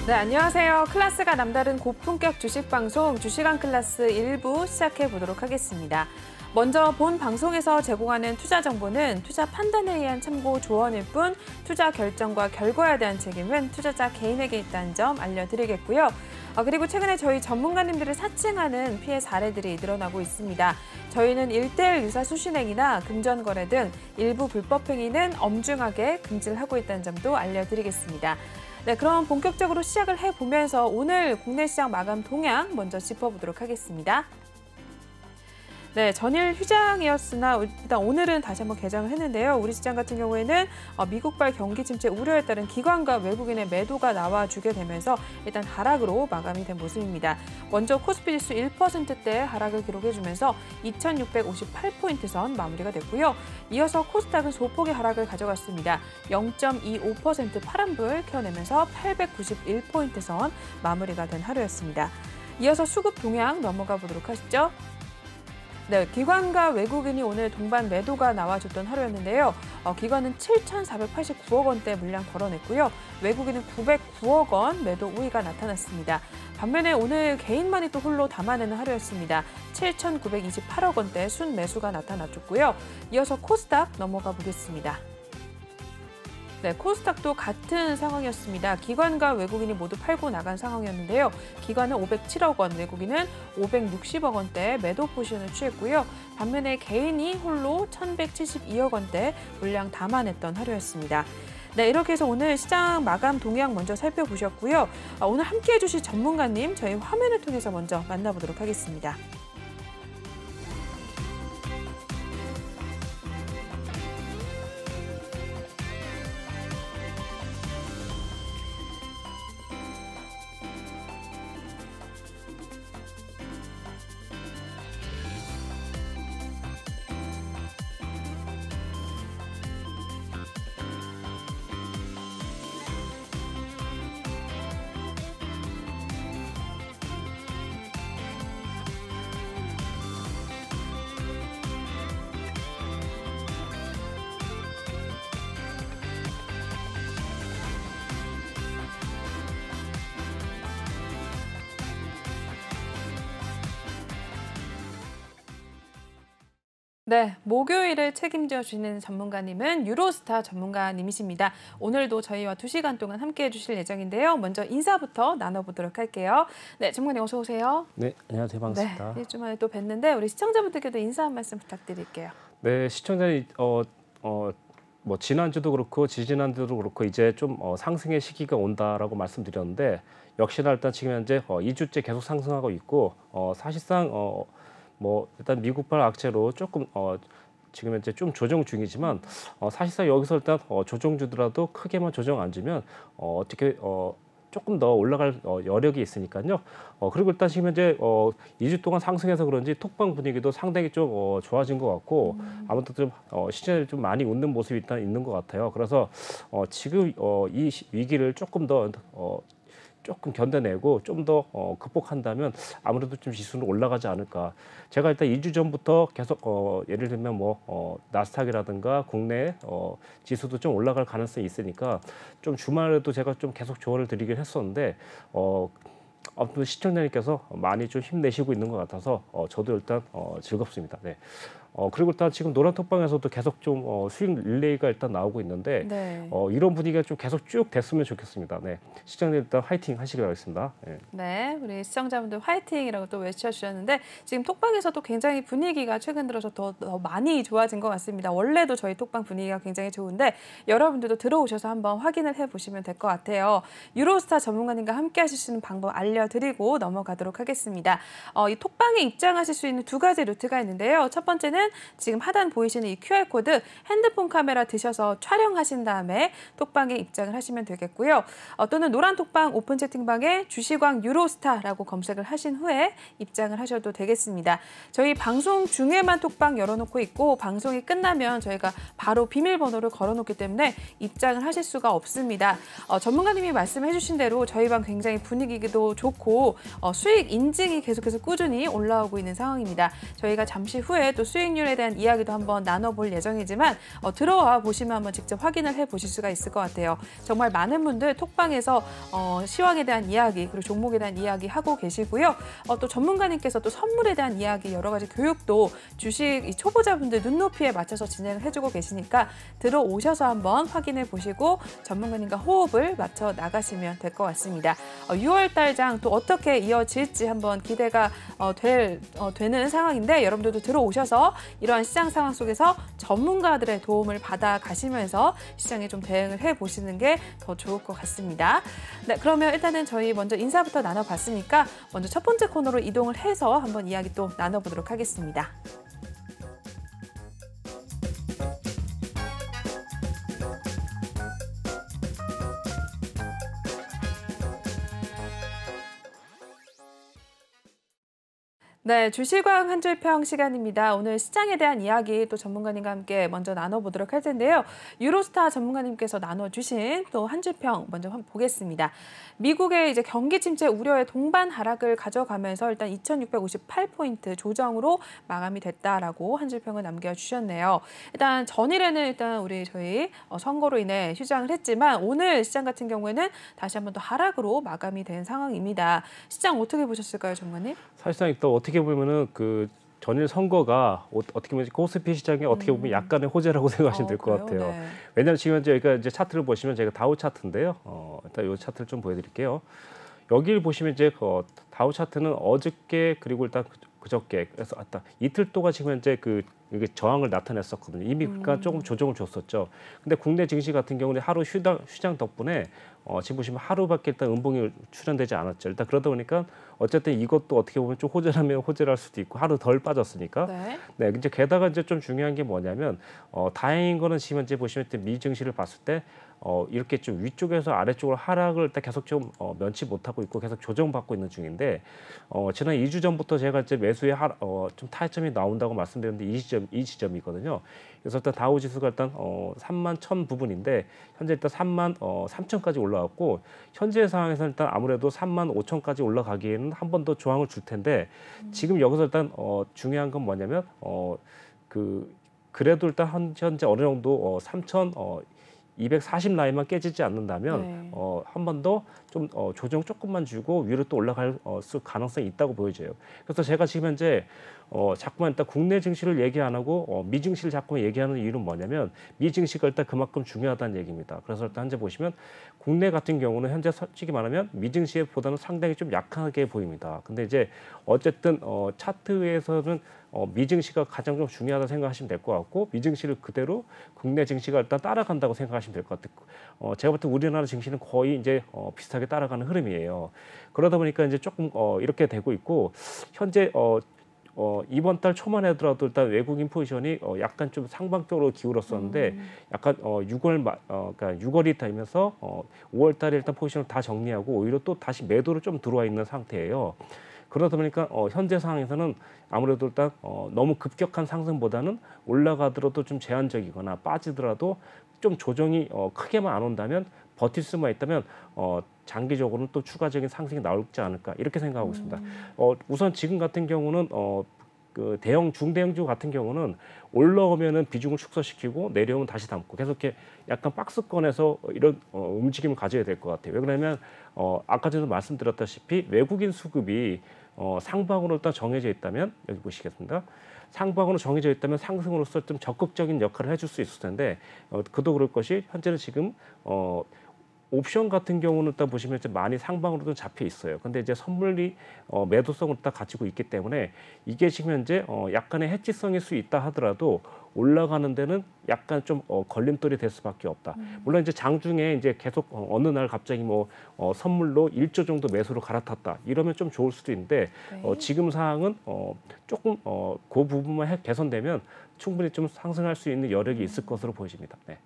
네, 안녕하세요. 클래스가 남다른 고품격 주식방송 주식왕 클래스 1부 시작해 보도록 하겠습니다. 먼저 본 방송에서 제공하는 투자 정보는 투자 판단에 의한 참고 조언일 뿐 투자 결정과 결과에 대한 책임은 투자자 개인에게 있다는 점 알려드리겠고요. 그리고 최근에 저희 전문가님들을 사칭하는 피해 사례들이 늘어나고 있습니다. 저희는 1:1 유사 수신행위나 금전거래 등 일부 불법 행위는 엄중하게 금지를 하고 있다는 점도 알려드리겠습니다. 네, 그럼 본격적으로 시작을 해보면서 오늘 국내 시장 마감 동향 먼저 짚어보도록 하겠습니다. 네, 전일 휴장이었으나 일단 오늘은 다시 한번 개장을 했는데요. 우리 시장 같은 경우에는 미국발 경기 침체 우려에 따른 기관과 외국인의 매도가 나와주게 되면서 일단 하락으로 마감이 된 모습입니다. 먼저 코스피 지수 1%대 하락을 기록해주면서 2,658포인트 선 마무리가 됐고요. 이어서 코스닥은 소폭의 하락을 가져갔습니다. 0.25% 파란불 켜내면서 891포인트 선 마무리가 된 하루였습니다. 이어서 수급 동향 넘어가 보도록 하시죠. 네, 기관과 외국인이 오늘 동반 매도가 나와줬던 하루였는데요. 기관은 7,489억 원대 물량 걸어냈고요. 외국인은 909억 원 매도 우위가 나타났습니다. 반면에 오늘 개인만이 또 홀로 담아내는 하루였습니다. 7,928억 원대 순매수가 나타났고요. 이어서 코스닥 넘어가 보겠습니다. 네, 코스닥도 같은 상황이었습니다. 기관과 외국인이 모두 팔고 나간 상황이었는데요. 기관은 507억 원, 외국인은 560억 원대 매도 포지션을 취했고요. 반면에 개인이 홀로 1,172억 원대 물량 담아냈던 하루였습니다. 네, 이렇게 해서 오늘 시장 마감 동향 먼저 살펴보셨고요. 오늘 함께해 주실 전문가님 저희 화면을 통해서 먼저 만나보도록 하겠습니다. 네, 목요일을 책임져 주시는 전문가님은 유로스타 전문가님이십니다. 오늘도 저희와 2시간 동안 함께해 주실 예정인데요. 먼저 인사부터 나눠보도록 할게요. 네, 전문가님 어서 오세요. 네, 안녕하세요. 반갑습니다. 네, 일주 만에 또 뵀는데 우리 시청자분들께도 인사 한 말씀 부탁드릴게요. 네, 시청자님 뭐 지난주도 그렇고 지지난주도 그렇고 이제 좀 상승의 시기가 온다라고 말씀드렸는데 역시나 일단 지금 현재 2주째 계속 상승하고 있고 사실상 뭐 일단 미국발 악재로 조금 지금 현재 좀 조정 중이지만 사실상 여기서 일단 조정 주더라도 크게만 조정 안 주면 어떻게 조금 더 올라갈 여력이 있으니까요. 그리고 일단 지금 현재 2주 동안 상승해서 그런지 톡방 분위기도 상당히 좀 좋아진 것 같고 아무튼 좀 시장에 좀 많이 웃는 모습이 일단 있는 것 같아요. 그래서 지금 이 위기를 조금 더 조금 견뎌내고 좀 더 극복한다면 아무래도 좀 지수는 올라가지 않을까. 제가 일단 2주 전부터 계속 예를 들면 뭐 나스닥이라든가 국내 지수도 좀 올라갈 가능성이 있으니까 좀 주말에도 제가 좀 계속 조언을 드리긴 했었는데 아무튼 시청자님께서 많이 좀 힘내시고 있는 것 같아서 저도 일단 즐겁습니다. 네. 그리고 일단 지금 노란톡방에서도 계속 좀 수익 릴레이가 일단 나오고 있는데 네. 이런 분위기가 좀 계속 쭉 됐으면 좋겠습니다. 네, 시청자님 일단 화이팅 하시기 바라겠습니다. 네. 네, 우리 시청자분들 화이팅이라고 또 외쳐주셨는데 지금 톡방에서도 굉장히 분위기가 최근 들어서 더 많이 좋아진 것 같습니다. 원래도 저희 톡방 분위기가 굉장히 좋은데 여러분들도 들어오셔서 한번 확인을 해보시면 될 것 같아요. 유로스타 전문가님과 함께 하실 수 있는 방법 알려드리고 넘어가도록 하겠습니다. 이 톡방에 입장하실 수 있는 2가지 루트가 있는데요. 첫 번째는 지금 하단 보이시는 이 QR코드 핸드폰 카메라 드셔서 촬영하신 다음에 톡방에 입장을 하시면 되겠고요. 또는 노란 톡방 오픈 채팅방에 주식왕 유로스타라고 검색을 하신 후에 입장을 하셔도 되겠습니다. 저희 방송 중에만 톡방 열어놓고 있고 방송이 끝나면 저희가 바로 비밀번호를 걸어놓기 때문에 입장을 하실 수가 없습니다. 전문가님이 말씀해 주신 대로 저희 방 굉장히 분위기도 좋고 수익 인증이 계속해서 꾸준히 올라오고 있는 상황입니다. 저희가 잠시 후에 또 수익 수익률에 대한 이야기도 한번 나눠볼 예정이지만 들어와 보시면 한번 직접 확인을 해보실 수가 있을 것 같아요. 정말 많은 분들 톡방에서 시황에 대한 이야기 그리고 종목에 대한 이야기 하고 계시고요. 또 전문가님께서 또 선물에 대한 이야기 여러 가지 교육도 주식 이 초보자분들 눈높이에 맞춰서 진행을 해주고 계시니까 들어오셔서 한번 확인해 보시고 전문가님과 호흡을 맞춰 나가시면 될 것 같습니다. 6월 달장 또 어떻게 이어질지 한번 기대가 되는 상황인데 여러분들도 들어오셔서 이러한 시장 상황 속에서 전문가들의 도움을 받아 가시면서 시장에 좀 대응을 해 보시는 게 더 좋을 것 같습니다. 네, 그러면 일단은 저희 먼저 인사부터 나눠봤으니까 먼저 첫 번째 코너로 이동을 해서 한번 이야기 또 나눠보도록 하겠습니다. 네, 주시광 한 줄 평 시간입니다. 오늘 시장에 대한 이야기 또 전문가님과 함께 먼저 나눠보도록 할 텐데요. 유로스타 전문가님께서 나눠주신 또 한 줄 평 먼저 한번 보겠습니다. 미국의 이제 경기 침체 우려의 동반 하락을 가져가면서 일단 2,658포인트 조정으로 마감이 됐다라고 한 줄 평을 남겨주셨네요. 일단 전일에는 일단 저희 선거로 인해 휴장을 했지만 오늘 시장 같은 경우에는 다시 한번 또 하락으로 마감이 된 상황입니다. 시장 어떻게 보셨을까요, 전문가님? 사실상 또 어떻게 보면은 그 전일 선거가 어떻게 보면 코스피 시장에 어떻게 보면 약간의 호재라고 생각하시면 될 것 같아요. 네. 왜냐하면 지금 저희가 이제 차트를 보시면 제가 다우 차트인데요. 일단 이 차트를 좀 보여드릴게요. 여기를 보시면 이제 다우 차트는 어저께 그리고 일단 그저께 그래서 이틀 동안 지금 현재 이게 저항을 나타냈었거든요. 이미 그러니까 조금 조정을 줬었죠. 근데 국내 증시 같은 경우는 하루 휴장 덕분에 지금 보시면 하루밖에 일단 음봉이 출현되지 않았죠. 일단 그러다 보니까 어쨌든 이것도 어떻게 보면 좀 호재라면 호재랄 수도 있고 하루 덜 빠졌으니까. 네, 이제 게다가 이제 좀 중요한 게 뭐냐면 다행인 거는 지금 현재 보시면 미 증시를 봤을 때 이렇게 좀 위쪽에서 아래쪽으로 하락을 일단 계속 좀 면치 못하고 있고 계속 조정받고 있는 중인데 지난 2주 전부터 제가 이제 매수에 좀 타이점이 나온다고 말씀드렸는데 이 지점이거든요. 그래서 일단 다우 지수가 일단 3만 1,000 부분인데 현재 일단 3만 3천까지 올라왔고 현재 상황에서 일단 아무래도 3만 5천까지 올라가기에는 한 번 더 저항을 줄 텐데 지금 여기서 일단 중요한 건 뭐냐면 그래도 일단 현재 어느 정도 3,240 라인만 깨지지 않는다면 네. 한 번 더 좀 조정 조금만 주고 위로 또 올라갈 가능성이 있다고 보여져요. 그래서 제가 지금 현재 자꾸만 일단 국내 증시를 얘기 안 하고 미 증시를 자꾸만 얘기하는 이유는 뭐냐면 미 증시가 일단 그만큼 중요하다는 얘기입니다. 그래서 일단 현재 보시면 국내 같은 경우는 현재 솔직히 말하면 미 증시보다는 상당히 좀 약하게 보입니다. 근데 이제 어쨌든 차트에서는 미 증시가 가장 좀 중요하다 생각하시면 될 것 같고 미 증시를 그대로 국내 증시가 일단 따라간다고 생각하시면 될 것 같아요. 제가 볼 때 우리나라 증시는 거의 이제 비슷하게 따라가는 흐름이에요. 그러다 보니까 이제 조금 이렇게 되고 있고 현재 이번 달 초만 하더라도 일단 외국인 포지션이 약간 좀 상방적으로 기울었었는데 약간 그러니까 6월이 되면서 5월 달에 일단 포지션을 다 정리하고 오히려 또 다시 매도를 좀 들어와 있는 상태예요. 그러다 보니까 현재 상황에서는 아무래도 일단 너무 급격한 상승보다는 올라가더라도 좀 제한적이거나 빠지더라도 좀 조정이 크게만 안 온다면 버틸 수만 있다면 장기적으로는 또 추가적인 상승이 나올지 않을까 이렇게 생각하고 있습니다. 우선 지금 같은 경우는 그 중대형주 같은 경우는 올라오면은 비중을 축소시키고 내려오면 다시 담고 계속 이렇게 약간 박스권에서 이런 움직임을 가져야 될 것 같아요. 왜 그러냐면 아까 전에도 말씀드렸다시피 외국인 수급이 상방으로 일단 정해져 있다면 여기 보시겠습니다. 상방으로 정해져 있다면 상승으로서 좀 적극적인 역할을 해줄 수 있을 텐데 그도 그럴 것이 현재는 지금 옵션 같은 경우는 딱 보시면 이제 많이 상방으로도 잡혀 있어요. 근데 이제 선물이 매도성을 딱 가지고 있기 때문에 이게 지금 현재 약간의 해지성일 수 있다 하더라도 올라가는 데는 약간 좀 걸림돌이 될 수밖에 없다. 물론 이제 장중에 이제 계속 어느 날 갑자기 선물로 1조 정도 매수로 갈아탔다. 이러면 좀 좋을 수도 있는데 네. 지금 상황은 조금 그 부분만 개선되면 충분히 좀 상승할 수 있는 여력이 있을 것으로 보여집니다. 네.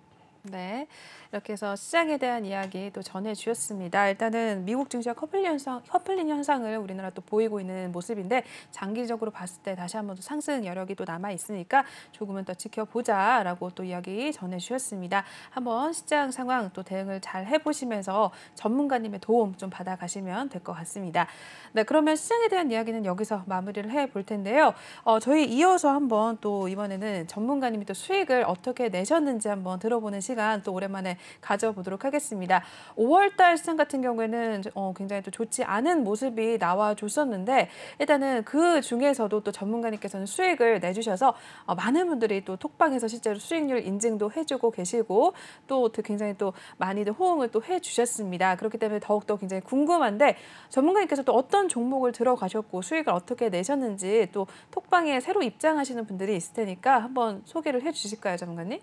네, 이렇게 해서 시장에 대한 이야기 또 전해주셨습니다. 일단은 미국 증시가 커플링 현상을 우리나라 또 보이고 있는 모습인데 장기적으로 봤을 때 다시 한번 또 상승 여력이 또 남아 있으니까 조금은 더 지켜보자라고 또 이야기 전해주셨습니다. 한번 시장 상황 또 대응을 잘 해보시면서 전문가님의 도움 좀 받아가시면 될 것 같습니다. 네, 그러면 시장에 대한 이야기는 여기서 마무리를 해볼 텐데요. 저희 이어서 한번 또 이번에는 전문가님이 또 수익을 어떻게 내셨는지 한번 들어보는 시간 또 오랜만에 가져보도록 하겠습니다. 5월달 시장 같은 경우에는 굉장히 또 좋지 않은 모습이 나와줬었는데 일단은 그 중에서도 또 전문가님께서는 수익을 내주셔서 많은 분들이 또 톡방에서 실제로 수익률 인증도 해주고 계시고 또 굉장히 또 많이들 호응을 또 해주셨습니다. 그렇기 때문에 더욱더 굉장히 궁금한데 전문가님께서 또 어떤 종목을 들어가셨고 수익을 어떻게 내셨는지 또 톡방에 새로 입장하시는 분들이 있을 테니까 한번 소개를 해주실까요, 전문가님?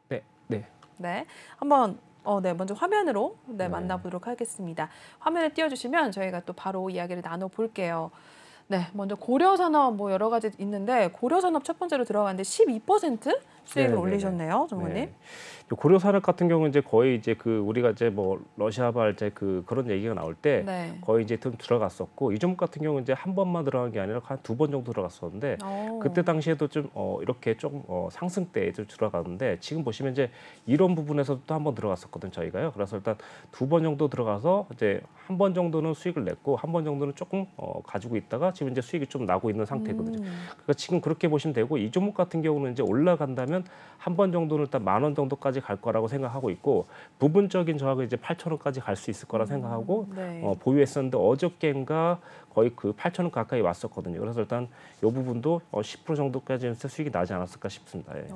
네. 네, 한번 네, 먼저 화면으로 네. 만나보도록 하겠습니다. 화면을 띄워주시면 저희가 또 바로 이야기를 나눠볼게요. 네, 먼저 고려산업 뭐 여러 가지 있는데 고려산업 첫 번째로 들어갔는데 12% 수익을 네네네. 올리셨네요, 전문가님. 네. 고려산업 같은 경우는 이제 거의 이제 그 우리가 이제 뭐 러시아발 이제 그런 얘기가 나올 때 네. 거의 이제 좀 들어갔었고 이 종목 같은 경우는 이제 한 번만 들어간 게 아니라 한 2번 정도 들어갔었는데 그때 당시에도 좀 이렇게 좀 상승대에 좀 들어갔는데 지금 보시면 이제 이런 부분에서도 또 한 번 들어갔었거든 저희가요. 그래서 일단 2번 정도 들어가서 이제 한 번 정도는 수익을 냈고 한 번 정도는 조금 가지고 있다가 지금 이제 수익이 좀 나고 있는 상태거든요. 그러니까 지금 그렇게 보시면 되고 이 종목 같은 경우는 이제 올라간다면 한 번 정도는 일단 10,000원 정도까지 갈 거라고 생각하고 있고 부분적인 저하가 이제 8,000원까지 갈 수 있을 거라 생각하고 네. 보유했었는데 어저께인가 거의 그 8,000원 가까이 왔었거든요. 그래서 일단 이 부분도 10% 정도까지 수익이 나지 않았을까 싶습니다. 예.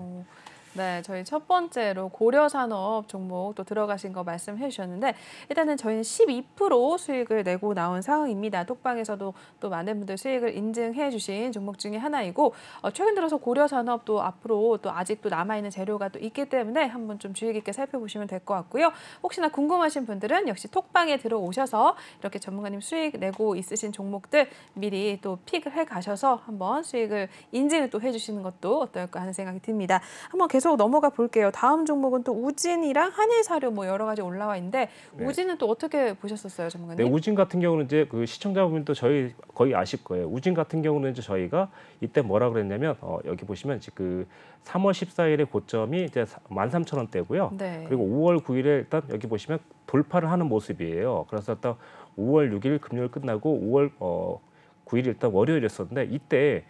네, 저희 첫 번째로 고려산업 종목 또 들어가신 거 말씀해 주셨는데 일단은 저희는 12% 수익을 내고 나온 상황입니다. 톡방에서도 또 많은 분들 수익을 인증해 주신 종목 중에 하나이고 최근 들어서 고려산업 또 앞으로 또 아직도 남아있는 재료가 또 있기 때문에 한번 좀 주의 깊게 살펴보시면 될 것 같고요. 혹시나 궁금하신 분들은 역시 톡방에 들어오셔서 이렇게 전문가님 수익 내고 있으신 종목들 미리 또 픽을 해 가셔서 한번 수익을 인증을 또 해주시는 것도 어떨까 하는 생각이 듭니다. 한번 계속 넘어가 볼게요. 다음 종목은 또 우진이랑 한일사료 뭐 여러 가지 올라와 있는데 네. 우진은 또 어떻게 보셨었어요, 전문가님? 네, 우진 같은 경우는 이제 그 시청자분들도 저희 거의 아실 거예요. 우진 같은 경우는 이제 저희가 이때 뭐라 그랬냐면 여기 보시면 이제 그 3월 14일의 고점이 이제 13,000원대고요. 네. 그리고 5월 9일에 일단 여기 보시면 돌파를 하는 모습이에요. 그래서 일단 5월 6일 금요일 끝나고 5월 9일 일단 월요일이었었는데 이때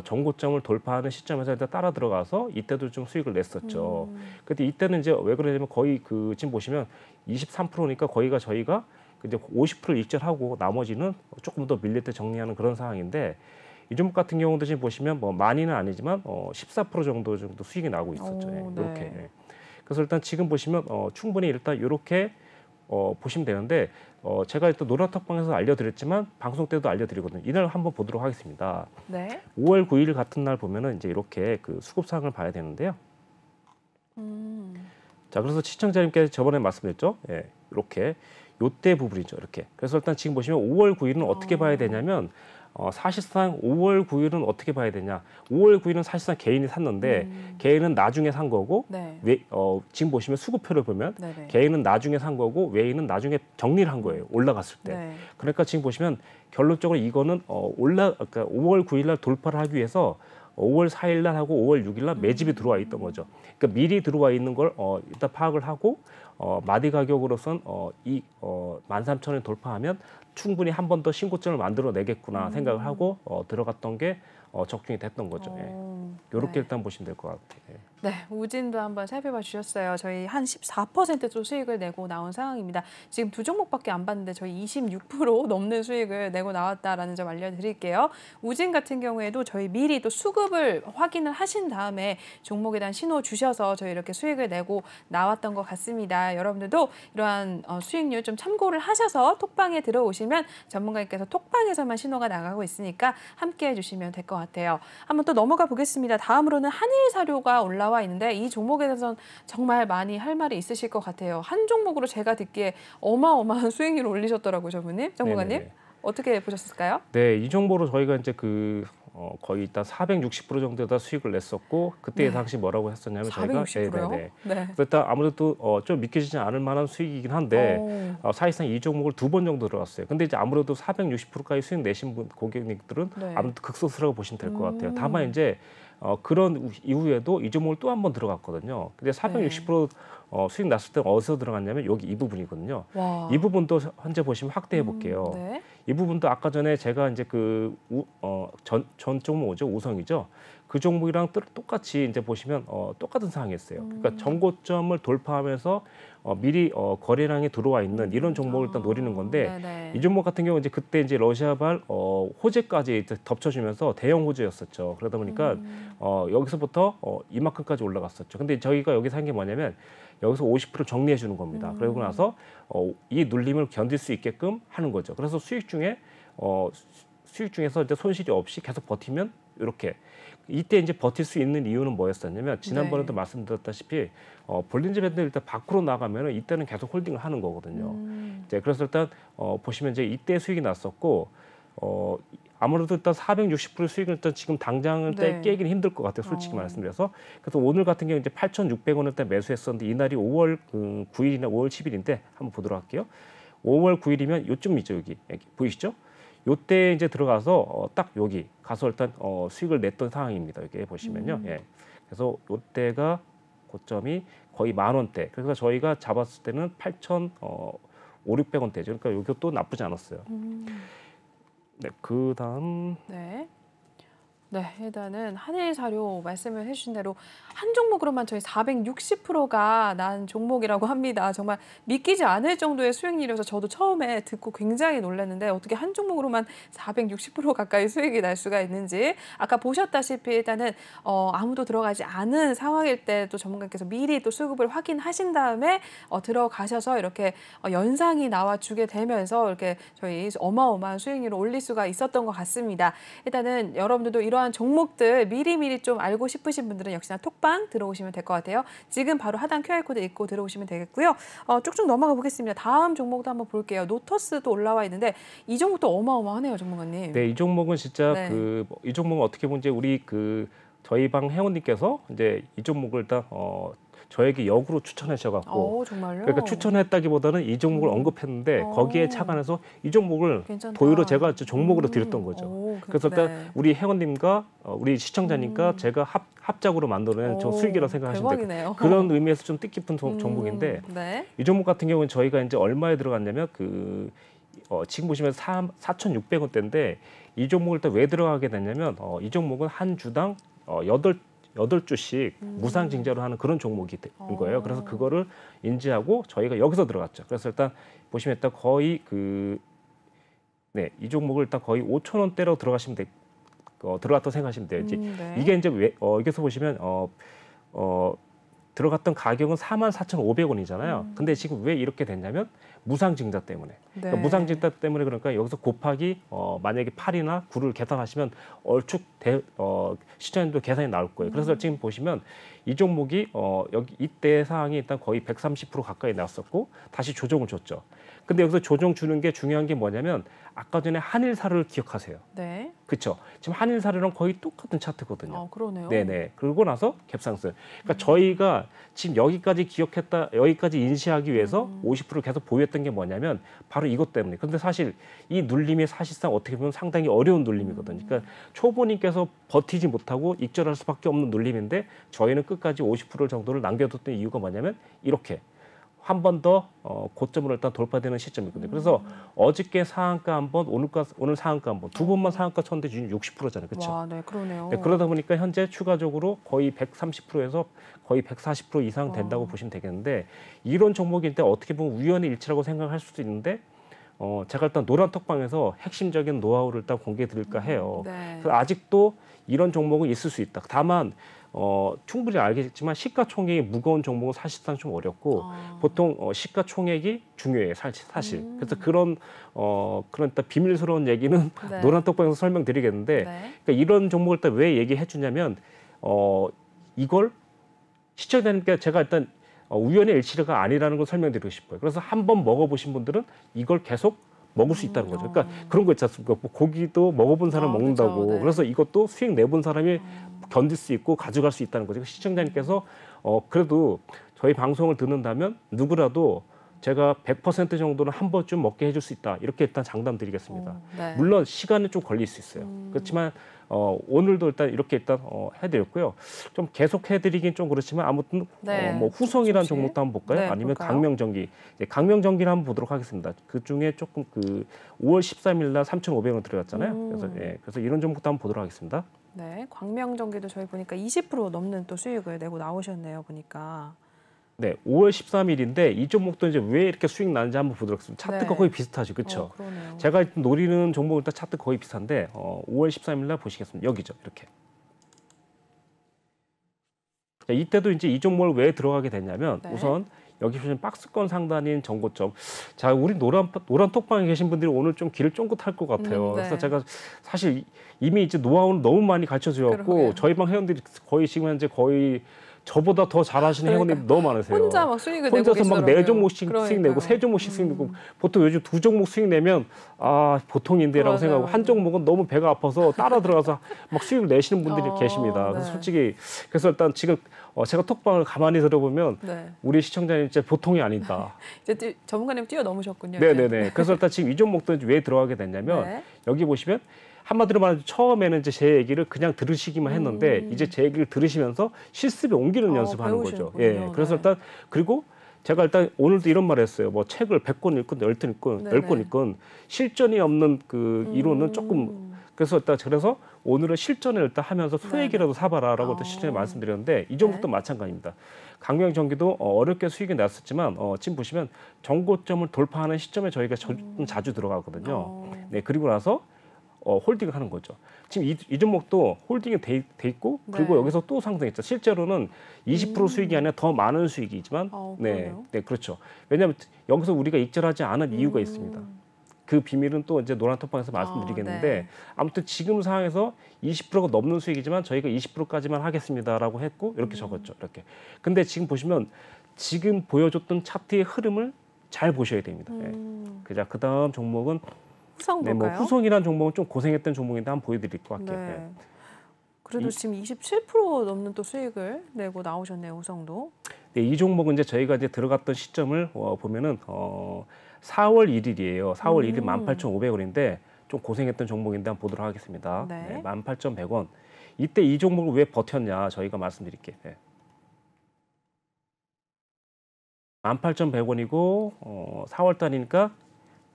전고점을 돌파하는 시점에서 일단 따라 들어가서 이때도 좀 수익을 냈었죠. 근데 이때는 이제 왜 그러냐면 거의 그 지금 보시면 23%니까 거의가 저희가 이제 50% 익절하고 나머지는 조금 더 밀릴 때 정리하는 그런 상황인데 이 종목 같은 경우도 지금 보시면 뭐 많이는 아니지만 14% 정도 수익이 나고 있었죠. 예, 이렇게. 네. 예. 그래서 일단 지금 보시면 충분히 일단 이렇게 보시면 되는데 제가 일단 노란톡방에서 알려드렸지만 방송 때도 알려드리거든요. 이날 한번 보도록 하겠습니다. 네. 5월 9일 같은 날 보면은 이제 이렇게 그 수급상을 봐야 되는데요. 자, 그래서 시청자님께 저번에 말씀드렸죠. 예, 이렇게 요때 부분이죠. 이렇게. 그래서 일단 지금 보시면 5월 9일은 어떻게 봐야 되냐면 사실상 5월 9일은 어떻게 봐야 되냐. 5월 9일은 사실상 개인이 샀는데 개인은 나중에 산 거고 네. 지금 보시면 수급표를 보면 네네. 개인은 나중에 산 거고 외인은 나중에 정리를 한 거예요. 올라갔을 때. 네. 그러니까 지금 보시면 결론적으로 이거는 그러니까 5월 9일 날 돌파를 하기 위해서 5월 4일 날 하고 5월 6일 날 매집이 들어와 있던 거죠. 그러니까 미리 들어와 있는 걸 일단 파악을 하고 마디 가격으로선 13,000원 돌파하면 충분히 한 번 더 신고점을 만들어내겠구나 생각을 하고 들어갔던 게 적중이 됐던 거죠. 이렇게 네. 일단 보시면 될 것 같아요. 예. 네, 우진도 한번 살펴봐 주셨어요. 저희 한 14%도 수익을 내고 나온 상황입니다. 지금 두 종목밖에 안 봤는데 저희 26% 넘는 수익을 내고 나왔다라는 점 알려드릴게요. 우진 같은 경우에도 저희 미리 또 수급을 확인을 하신 다음에 종목에 대한 신호 주셔서 저희 이렇게 수익을 내고 나왔던 것 같습니다. 여러분들도 이러한 수익률 좀 참고를 하셔서 톡방에 들어오시면 전문가님께서 톡방에서만 신호가 나가고 있으니까 함께 해주시면 될 것 같아요. 한번 또 넘어가 보겠습니다. 다음으로는 한일사료가 올라와 있는데 이 종목에 대해서는 정말 많이 할 말이 있으실 것 같아요. 한 종목으로 제가 듣기에 어마어마한 수익률을 올리셨더라고요, 전문가님. 네네네. 어떻게 보셨을까요? 네, 이 정보로 저희가 이제 거의 일단 460% 정도에다 수익을 냈었고 그때 네. 당시 뭐라고 했었냐면 저희가 460%요? 네네네. 네. 그래서 일단 아무래도 좀 믿기지 않을 만한 수익이긴 한데 오. 사실상 이 종목을 2번 정도 들어갔어요. 근데 이제 아무래도 460%까지 수익 내신 고객님들은 네. 아무래도 극소수라고 보시면 될 것 같아요. 음. 다만 이제 그런 이후에도 이 종목을 또 한 번 들어갔거든요. 근데 460% 수익 났을 때 어디서 들어갔냐면 여기 이 부분이거든요. 와. 이 부분도 현재 보시면 확대해 볼게요. 네. 이 부분도 아까 전에 제가 이제 전 종목이죠, 우성이죠. 그 종목이랑 똑같이 이제 보시면 똑같은 상황이었어요. 그러니까 전고점을 돌파하면서 미리 거래량이 들어와 있는 이런 종목을 일단 노리는 건데 네네. 이 종목 같은 경우 이제 그때 이제 러시아발 호재까지 이제 덮쳐주면서 대형 호재였었죠. 그러다 보니까 여기서부터 이만큼까지 올라갔었죠. 근데 저희가 여기서 한 게 뭐냐면 여기서 50% 정리해 주는 겁니다. 그러고 나서 이 눌림을 견딜 수 있게끔 하는 거죠. 그래서 수익 중에서 이제 손실이 없이 계속 버티면 이렇게 이때 이제 버틸 수 있는 이유는 뭐였었냐면 지난번에도 네. 말씀드렸다시피 볼린저 밴드 일단 밖으로 나가면은 이때는 계속 홀딩을 하는 거거든요. 이제 그래서 일단 보시면 이제 이때 수익이 났었고 아무래도 일단 460% 수익을 일단 지금 당장은 네. 깨기는 힘들 것 같아요. 솔직히 말씀드려서. 그래서 오늘 같은 경우 이제 8,600원을 때 매수했었는데 이날이 5월 9일이나 5월 10일인데 한번 보도록 할게요. 5월 9일이면 요쯤이죠, 여기 보이시죠? 요때 이제 들어가서 딱 여기 가서 일단 수익을 냈던 상황입니다. 여기 보시면요. 예. 그래서 요때가 고점이 거의 10,000원대. 그래서 저희가 잡았을 때는 8,500~600원대죠. 그러니까 이것도 나쁘지 않았어요. 네, 그다음 네. 네, 일단은 한일사료 말씀을 해주신 대로 한 종목으로만 저희 460%가 난 종목이라고 합니다. 정말 믿기지 않을 정도의 수익률이어서 저도 처음에 듣고 굉장히 놀랐는데 어떻게 한 종목으로만 460% 가까이 수익이 날 수가 있는지 아까 보셨다시피 일단은 아무도 들어가지 않은 상황일 때 또 전문가께서 미리 또 수급을 확인하신 다음에 들어가셔서 이렇게 연상이 나와주게 되면서 이렇게 저희 어마어마한 수익률을 올릴 수가 있었던 것 같습니다. 일단은 여러분들도 이러한 종목들 미리미리 좀 알고 싶으신 분들은 역시나 톡방 들어오시면 될 것 같아요. 지금 바로 하단 QR코드 읽고 들어오시면 되겠고요. 쭉쭉 넘어가 보겠습니다. 다음 종목도 한번 볼게요. 노터스도 올라와 있는데 이 종목도 어마어마하네요, 전문가님. 네, 이 종목은 진짜 네. 이 종목은 어떻게 보면 이제 우리 저희 방 회원님께서 이제 이 종목을 일단 저에게 역으로 추천하셔갖고 정말요? 그러니까 추천했다기보다는 이 종목을 언급했는데 거기에 착안해서 이 종목을 괜찮다. 도의로 제가 종목으로 드렸던 거죠. 그래서 일단 네. 우리 회원님과 우리 시청자님과 제가 합작으로 만들어낸 저 수익이라고 생각하시면 돼요. 대박이네요. 그런 의미에서 좀 뜻깊은 종목인데 네. 이 종목 같은 경우는 저희가 이제 얼마에 들어갔냐면 지금 보시면 4,600원대인데 이 종목을 일단 왜 들어가게 됐냐면 이 종목은 한 주당 8주씩 무상증자로 하는 그런 종목이 된 거예요. 그래서 그거를 인지하고 저희가 여기서 들어갔죠. 그래서 일단 보시면 일단 거의 이 종목을 일단 거의 5,000원대로 들어가시면 들어갔다고 생각하시면 돼요. 네. 이게 이제 여기서 보시면 들어갔던 가격은 44,500원이잖아요. 근데 지금 왜 이렇게 됐냐면 무상증자 때문에. 네. 그러니까 무상증자 때문에 그러니까 여기서 곱하기 만약에 8이나 9를 계산하시면 얼추 시청자님도 계산이 나올 거예요. 그래서 지금 보시면 이 종목이 여기 이때 상황이 일단 거의 130% 가까이 났었고 다시 조정을 줬죠. 근데 여기서 조정 주는 게 중요한 게 뭐냐면 아까 전에 한일사를 기억하세요. 네. 그렇죠. 지금 한일사료랑 거의 똑같은 차트거든요. 그러네요. 네네. 그러고 나서 갭상승. 그러니까 저희가 지금 여기까지 인지하기 위해서 50% 계속 보유했던 게 뭐냐면 바로 이것 때문에. 근데 사실 이 눌림이 사실상 어떻게 보면 상당히 어려운 눌림이거든요. 그러니까 초보님께서 버티지 못하고 익절할 수밖에 없는 눌림인데 저희는 끝까지 50% 정도를 남겨뒀던 이유가 뭐냐면 이렇게 한 번 더 고점으로 일단 돌파되는 시점이거든요. 그래서 어저께 상한가 한 번, 오늘 상한가 한 번, 두 번만 상한가 쳤는데 지금 60%잖아요. 그렇죠? 와, 네, 그러네요. 네, 그러다 보니까 현재 추가적으로 거의 130%에서 거의 140% 이상 된다고 보시면 되겠는데 이런 종목일 때 어떻게 보면 우연의 일치라고 생각할 수도 있는데 제가 일단 노란 톡방에서 핵심적인 노하우를 일단 공개해 드릴까 해요. 네. 그래서 아직도 이런 종목은 있을 수 있다. 다만 충분히 알겠지만 시가총액이 무거운 종목은 사실상 좀 어렵고 보통 시가총액이 중요해요. 사실. 그래서 그런 일단 비밀스러운 얘기는 네. 노란 톡방에서 설명드리겠는데 네. 그러니까 이런 종목을 일단 왜 얘기해 주냐면 이걸 시청자님께 제가 일단 우연의 일치가 아니라는 걸 설명드리고 싶어요. 그래서 한번 먹어보신 분들은 이걸 계속 먹을 수 있다는 거죠. 그러니까 그런 거 있지 않습니까? 뭐 고기도 먹어본 사람 먹는다고. 그렇죠. 네. 그래서 이것도 수익 내본 사람이 견딜 수 있고 가져갈 수 있다는 거죠. 시청자님께서 그래도 저희 방송을 듣는다면 누구라도 제가 100% 정도는 한 번쯤 먹게 해줄 수 있다. 이렇게 일단 장담 드리겠습니다. 네. 물론 시간은 좀 걸릴 수 있어요. 그렇지만 오늘도 일단 이렇게 일단 해드렸고요. 좀 계속 해드리긴 좀 그렇지만 아무튼 네. 뭐 후성이라는 조금씩. 종목도 한번 볼까요? 네, 아니면 볼까요? 강명전기. 강명전기를 한번 보도록 하겠습니다. 그 중에 조금 그 5월 13일 날 3,500원 들어갔잖아요. 그래서 이런 종목도 한번 보도록 하겠습니다. 네, 광명전기도 저희 보니까 20% 넘는 또 수익을 내고 나오셨네요. 보니까. 네, 5월 13일인데 이 종목도 이제 왜 이렇게 수익 나는지 한번 보도록 하겠습니다. 차트가 네. 거의 비슷하죠, 그렇죠? 그러네요. 제가 노리는 종목은 일단 차트 거의 비슷한데 5월 13일 날 보시겠습니다. 여기죠, 이렇게. 자, 이때도 이제 이 종목을 왜 들어가게 됐냐면 네. 우선 여기 보시면 박스권 상단인 정고점. 자, 우리 노란 톡방에 계신 분들이 오늘 좀 귀를 쫑긋할 것 같아요. 네. 그래서 제가 사실 이미 이제 노하우를 너무 많이 가르쳐 그러게요. 주었고 저희 방 회원들이 거의 지금 현재 거의 저보다 더 잘하시는 그러니까 회원님이 너무 많으세요. 혼자 막 수익을 내고 혼자서 막 계시더라고요. 4종목씩 수익 내고 3종목씩 수익 내고 보통 요즘 2종목 수익 내면 아 보통인데라고 맞아요, 생각하고 한 맞아요. 종목은 너무 배가 아파서 따라 들어가서 막 수익을 내시는 분들이 계십니다. 네. 그래서 솔직히 그래서 일단 지금 제가 톡방을 가만히 들어보면 네. 우리 시청자님 진짜 보통이 아니다. 이제 전문가님 뛰어넘으셨군요. 네네네. 그래서 일단 지금 이 종목도 왜 들어가게 됐냐면 네. 여기 보시면 한마디로 말하면 처음에는 이제 제 얘기를 그냥 들으시기만 했는데 이제 제 얘기를 들으시면서 실습에 옮기는 연습하는 거죠. 배우시는군요. 예. 그래서 네. 일단 그리고 제가 일단 오늘도 이런 말 했어요. 뭐 책을 100권 읽건 10권 읽건 네네. 10권 읽건 실전이 없는 그 이론은 조금 그래서 일단 그래서 오늘은 실전을 일단 하면서 소액이라도 사봐라라고 일단 실전에 말씀드렸는데 이 종목도 마찬가지입니다. 강명전기도 어렵게 수익이 났었지만 지금 보시면 정고점을 돌파하는 시점에 저희가 자주 들어가거든요. 네, 그리고 나서 홀딩을 하는 거죠. 지금 이 종목도 홀딩이 돼 있고 그리고 네. 여기서 또 상승했죠. 실제로는 20% 수익이 아니라 더 많은 수익이지만 그러네요. 네, 그렇죠. 왜냐하면 여기서 우리가 익절하지 않은 이유가 있습니다. 그 비밀은 또 이제 노란 톡방에서 말씀드리겠는데 네. 아무튼 지금 상황에서 20%가 넘는 수익이지만 저희가 20%까지만 하겠습니다라고 했고 이렇게 적었죠. 이렇게. 근데 지금 보시면 지금 보여줬던 차트의 흐름을 잘 보셔야 됩니다. 자, 그다음 종목은 후성 네, 뭐 볼까요? 후성이라는 종목은 좀 고생했던 종목인데 한번 보여드릴 것 같아요. 네. 네. 그래도 지금 27% 넘는 또 수익을 내고 나오셨네요. 후성도. 네, 이 종목은 이제 저희가 이제 들어갔던 시점을 보면은 4월 1일이에요. 4월 1일 18,500원인데 좀 고생했던 종목인데 한번 보도록 하겠습니다. 네. 18,100원. 이때 이 종목을 왜 버텼냐 저희가 말씀드릴게요. 네. 18,100원이고 4월 달이니까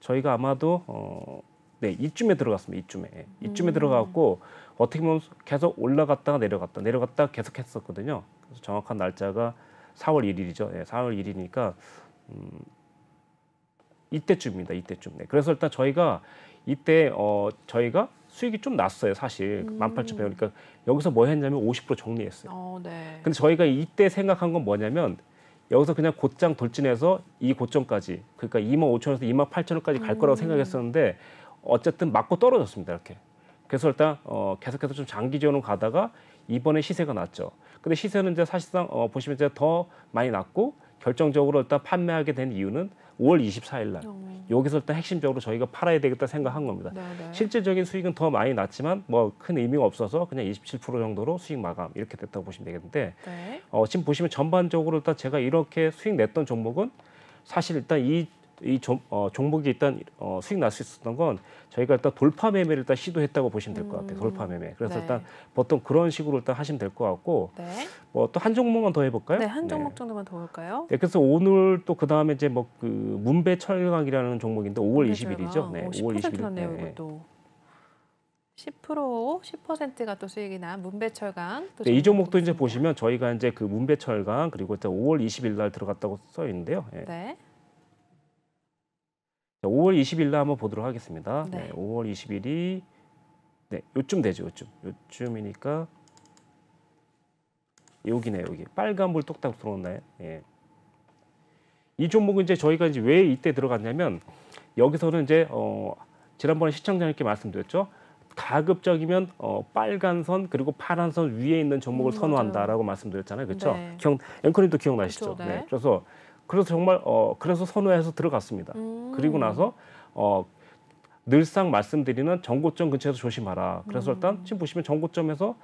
저희가 아마도 네, 이쯤에 들어갔습니다. 이쯤에 들어갔고 어떻게 보면 계속 올라갔다가 내려갔다 계속 했었거든요. 그래서 정확한 날짜가 4월 1일이죠. 네, 4월 1일이니까 이때쯤입니다. 이때쯤. 네. 그래서 일단 저희가 이때 저희가 수익이 좀 났어요. 사실 18,100원. 그러니까 여기서 뭐 했냐면 50% 정리했어요. 네. 근데 저희가 이때 생각한 건 뭐냐면 여기서 그냥 곧장 돌진해서 이 고점까지 그러니까 25,000원에서 28,000원까지 갈 거라고 생각했었는데 어쨌든 맞고 떨어졌습니다. 이렇게. 그래서 일단 계속해서 좀 장기적으로 가다가 이번에 시세가 났죠. 근데 시세는 이제 사실상 보시면 이제 더 많이 났고 결정적으로 일단 판매하게 된 이유는 5월 24일 날 여기서 일단 핵심적으로 저희가 팔아야 되겠다 생각한 겁니다. 네네. 실질적인 수익은 더 많이 났지만 뭐 큰 의미가 없어서 그냥 27% 정도로 수익 마감 이렇게 됐다고 보시면 되겠는데 네. 지금 보시면 전반적으로 일단 제가 이렇게 수익 냈던 종목은 사실 일단 종목이 일단 수익 날 수 있었던 건 저희가 일단 돌파 매매를 일단 시도했다고 보시면 될 것 같아요. 돌파 매매. 그래서 네. 일단 보통 그런 식으로 일단 하시면 될 것 같고 네. 뭐 또 한 종목만 더 해볼까요? 네, 한 종목 정도만 더 볼까요? 네, 그래서 오늘 또 그 다음에 이제 뭐 그 문배철강이라는 종목인데 5월 20일이죠. 네, 5월 10% 20일. 났네요, 네. 이것도. 10%가 또 수익이 난 문배철강. 또 네, 이 종목도 이제 보겠습니다. 보시면 저희가 이제 그 문배철강 그리고 이제 5월 20일 날 들어갔다고 써 있는데요. 네. 네. 자, 5월 20일 날 한번 보도록 하겠습니다. 네. 네, 5월 20일이 네, 요쯤 되죠. 요쯤이니까 여기네요. 여기 빨간불 똑딱 들어오나요? 예. 이 종목은 이제 저희가 이제 왜 이때 들어갔냐면 여기서는 이제 지난번에 시청자님께 말씀드렸죠. 가급적이면 빨간 선 그리고 파란 선 위에 있는 종목을 선호한다라고 말씀드렸잖아요. 그렇죠? 네. 앵커님도 기억나시죠? 그렇죠, 네. 그래서 정말 그래서 선호해서 들어갔습니다. 그리고 나서 늘상 말씀드리는 정고점 근처에서 조심하라. 그래서 일단 지금 보시면 정고점에서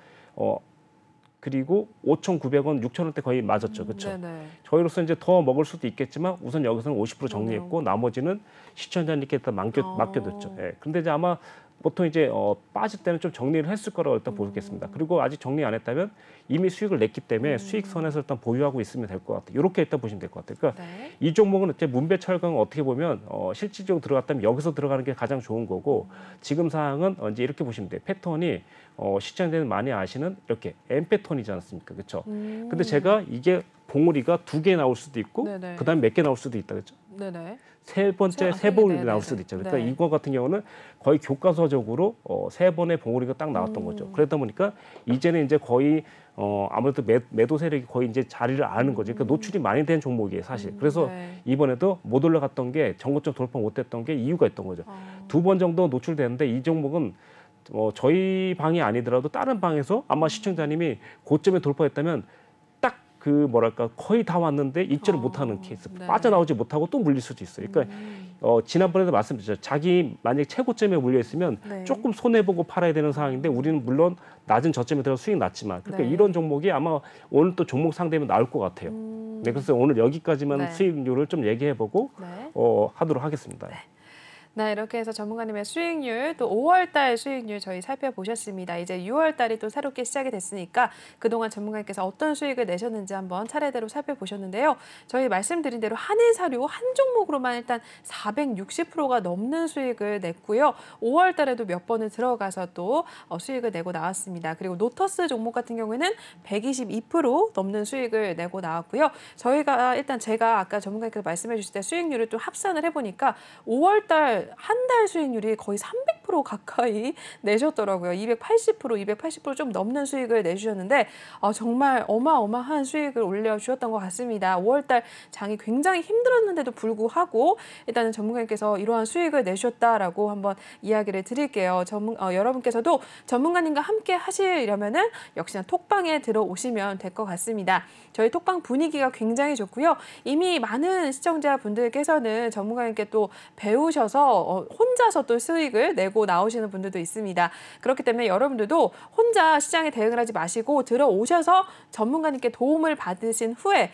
그리고 5,900원, 6,000원대 거의 맞았죠. 그렇죠? 네네. 저희로서 이제 더 먹을 수도 있겠지만 우선 여기서는 50% 정리했고 나머지는 시청자님께 일단 맡겨뒀죠. 예. 그런데 이제 아마 보통 이제 빠질 때는 좀 정리를 했을 거라고 일단 보겠습니다. 그리고 아직 정리 안 했다면 이미 수익을 냈기 때문에 수익선에서 일단 보유하고 있으면 될 것 같아요. 이렇게 일단 보시면 될 것 같아요. 그러니까 네. 이 종목은 이제 문배철강은 어떻게 보면 실질적으로 들어갔다면 여기서 들어가는 게 가장 좋은 거고 지금 상황은 이제 이렇게 보시면 돼요. 패턴이 시청자들 많이 아시는 이렇게 M 패턴이지 않습니까? 그렇죠? 근데 제가 이게 봉우리가 2개 나올 수도 있고 네네. 그다음에 몇 개 나올 수도 있다 그렇죠? 네네. 세 번째 세 세 봉우리 네네네. 나올 수도 있죠. 그러니까 네. 이거 같은 경우는 거의 교과서적으로 세 번의 봉우리가 딱 나왔던 거죠. 그러다 보니까 이제는 이제 거의 아무래도 매도 세력이 거의 이제 자리를 아는 거죠. 그러니까 노출이 많이 된 종목이에요, 사실. 그래서 네. 이번에도 못 올라갔던 게 정고점 돌파 못했던 게 이유가 있던 거죠. 2번 정도 노출되는데 이 종목은 저희 방이 아니더라도 다른 방에서 아마 시청자님이 고점에 돌파했다면 딱 그 뭐랄까 거의 다 왔는데 입질을 못하는 케이스, 네. 빠져나오지 못하고 또 물릴 수도 있어요. 그러니까 지난번에도 말씀드렸죠. 자기 만약에 최고점에 물려 있으면 네. 조금 손해 보고 팔아야 되는 상황인데 우리는 물론 낮은 저점에 들어 수익 났지만 그러니까 네. 이런 종목이 아마 오늘 또 종목 상대면 나올 것 같아요. 네, 그래서 오늘 여기까지만 네. 수익률을 좀 얘기해보고 네. 하도록 하겠습니다. 네, 이렇게 해서 전문가님의 수익률, 또 5월달 수익률 저희 살펴보셨습니다. 이제 6월달이 또 새롭게 시작이 됐으니까 그동안 전문가님께서 어떤 수익을 내셨는지 한번 차례대로 살펴보셨는데요. 저희 말씀드린 대로 한일사료 한 종목으로만 일단 460%가 넘는 수익을 냈고요. 5월달에도 몇 번을 들어가서 또 수익을 내고 나왔습니다. 그리고 노터스 종목 같은 경우에는 122% 넘는 수익을 내고 나왔고요. 저희가 일단 제가 아까 전문가님께서 말씀해 주실 때 수익률을 또 합산을 해보니까 5월달 한 달 수익률이 거의 300% 가까이 내셨더라고요. 280% 좀 넘는 수익을 내주셨는데 정말 어마어마한 수익을 올려주셨던 것 같습니다. 5월달 장이 굉장히 힘들었는데도 불구하고 일단은 전문가님께서 이러한 수익을 내주셨다라고 한번 이야기를 드릴게요. 여러분께서도 전문가님과 함께 하시려면은 역시나 톡방에 들어오시면 될 것 같습니다. 저희 톡방 분위기가 굉장히 좋고요. 이미 많은 시청자분들께서는 전문가님께 또 배우셔서 혼자서 또 수익을 내고 나오시는 분들도 있습니다. 그렇기 때문에 여러분들도 혼자 시장에 대응을 하지 마시고 들어오셔서 전문가님께 도움을 받으신 후에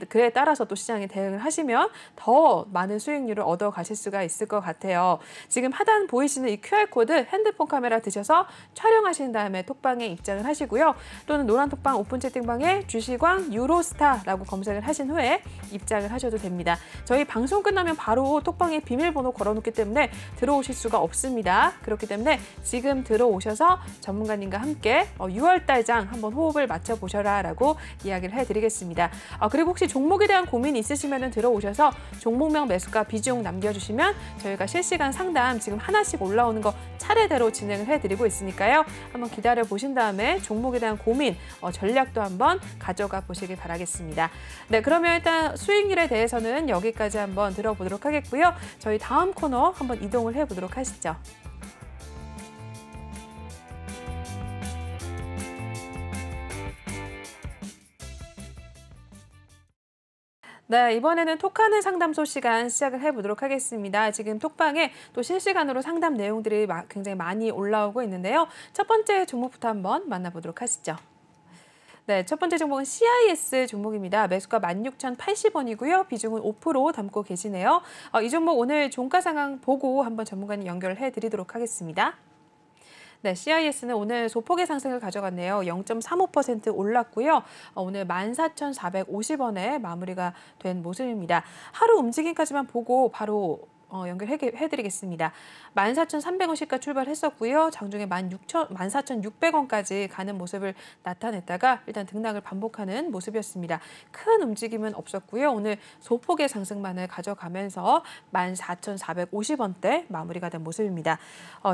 그에 따라서 또 시장에 대응을 하시면 더 많은 수익률을 얻어 가실 수가 있을 것 같아요. 지금 하단 보이시는 이 QR코드 핸드폰 카메라 드셔서 촬영하신 다음에 톡방에 입장을 하시고요. 또는 노란 톡방 오픈 채팅방에 주시광 유로스타라고 검색을 하신 후에 입장을 하셔도 됩니다. 저희 방송 끝나면 바로 톡방에 비밀번호 걸어놓기 때문에 들어오실 수가 없습니다. 그렇기 때문에 지금 들어오셔서 전문가님과 함께 6월달장 한번 호흡을 맞춰보셔라 라고 이야기를 해드리겠습니다. 그리고 혹시 종목에 대한 고민이 있으시면 들어오셔서 종목명 매수가 비중 남겨주시면 저희가 실시간 상담 지금 하나씩 올라오는 거 차례대로 진행을 해드리고 있으니까요. 한번 기다려 보신 다음에 종목에 대한 고민, 전략도 한번 가져가 보시길 바라겠습니다. 네, 그러면 일단 수익률에 대해서는 여기까지 한번 들어보도록 하겠고요. 저희 다음 코너 한번 이동을 해보도록 하시죠. 네, 이번에는 톡하는 상담소 시간 시작을 해보도록 하겠습니다. 지금 톡방에 또 실시간으로 상담 내용들이 굉장히 많이 올라오고 있는데요. 첫 번째 종목부터 한번 만나보도록 하시죠. 네, 첫 번째 종목은 CIS 종목입니다. 매수가 16,080원이고요. 비중은 5% 담고 계시네요. 이 종목 오늘 종가 상황 보고 한번 전문가님 연결을 해드리도록 하겠습니다. 네, CIS는 오늘 소폭의 상승을 가져갔네요. 0.35% 올랐고요. 오늘 14,450원에 마무리가 된 모습입니다. 하루 움직임까지만 보고 바로 연결해드리겠습니다. 14,300원 시가 출발했었고요. 장중에 14,600원까지 가는 모습을 나타냈다가 일단 등락을 반복하는 모습이었습니다. 큰 움직임은 없었고요. 오늘 소폭의 상승만을 가져가면서 14,450원대 마무리가 된 모습입니다.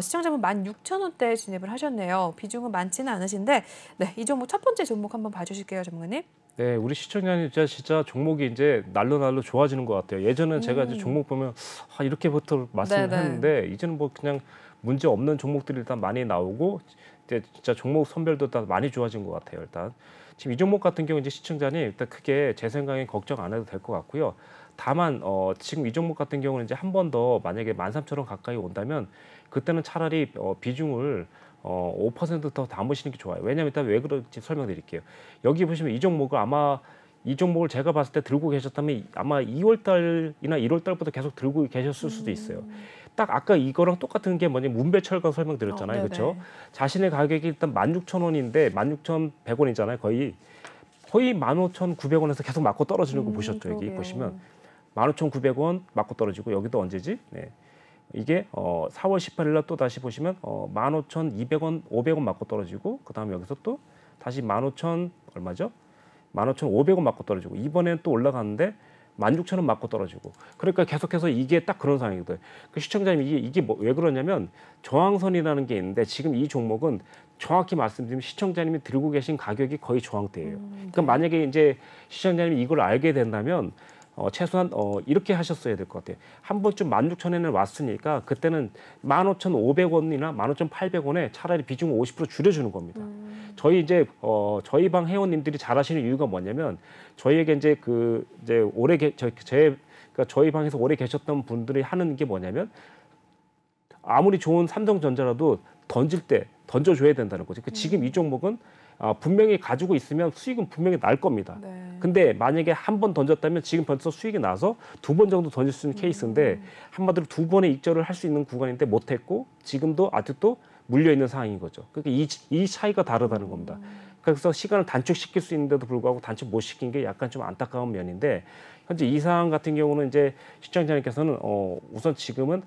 시청자분 16,000원대 진입을 하셨네요. 비중은 많지는 않으신데 네, 이 종목 첫 번째 종목 한번 봐주실게요, 전문가님. 네, 우리 시청자님 진짜 종목이 이제 날로 좋아지는 것 같아요. 예전엔 제가 이제 종목 보면 이렇게부터 말씀을 했는데 이제는 뭐 그냥 문제 없는 종목들이 일단 많이 나오고 이제 진짜 종목 선별도 다 많이 좋아진 것 같아요. 일단 지금 이 종목 같은 경우 이제 시청자님 일단 크게 제 생각에 걱정 안 해도 될 것 같고요. 다만 지금 이 종목 같은 경우는 이제 한 번 더 만약에 13,000원 가까이 온다면 그때는 차라리 비중을 5%더 담으시는 게 좋아요. 왜냐하면 일단 왜 그런지 설명드릴게요. 여기 보시면 이 종목을 아마 이 종목을 제가 봤을 때 들고 계셨다면 아마 2월 달이나 1월 달부터 계속 들고 계셨을 수도 있어요. 딱 아까 이거랑 똑같은 게 뭐냐면 문배철강 설명드렸잖아요. 그렇죠? 자신의 가격이 일단 16,000원인데 16,100원이잖아요. 거의 15,900원에서 계속 맞고 떨어지는 거 보셨죠? 여기 보시면 15,900원 맞고 떨어지고 여기도 언제지? 네. 이게 4월 18일 날 또 다시 보시면 15,200원, 500원 맞고 떨어지고 그다음에 여기서 또 다시 15,000 얼마죠? 15,500원 맞고 떨어지고 이번에는 또 올라가는데 16,000원 맞고 떨어지고 그러니까 계속해서 이게 딱 그런 상황이거든요. 그 시청자님 이게 왜 그러냐면 저항선이라는 게 있는데 지금 이 종목은 정확히 말씀드리면 시청자님이 들고 계신 가격이 거의 저항대예요. 그러니까 만약에 이제 시청자님이 이걸 알게 된다면 최소한 이렇게 하셨어야 될 것 같아요. 한 번쯤 16,000원에 왔으니까 그때는 15,500원이나 15,800원에 차라리 비중을 50% 줄여주는 겁니다. 저희 이제 저희 방 회원님들이 잘하시는 이유가 뭐냐면 저희에게 이제 그러니까 저희 방에서 오래 계셨던 분들이 하는 게 뭐냐면 아무리 좋은 삼성전자라도 던질 때 던져줘야 된다는 거죠. 그러니까 지금 이 종목은 분명히 가지고 있으면 수익은 분명히 날 겁니다. 근데 만약에 한 번 던졌다면 지금 벌써 수익이 나서 2번 정도 던질 수 있는 케이스인데 한마디로 2번의 익절을 할 수 있는 구간인데 못했고 지금도 아직도 물려있는 상황인 거죠. 그러니까 이 차이가 다르다는 겁니다. 그래서 시간을 단축시킬 수 있는데도 불구하고 단축 못 시킨 게 약간 좀 안타까운 면인데 현재 이 상황 같은 경우는 이제 시청자님께서는 우선 지금은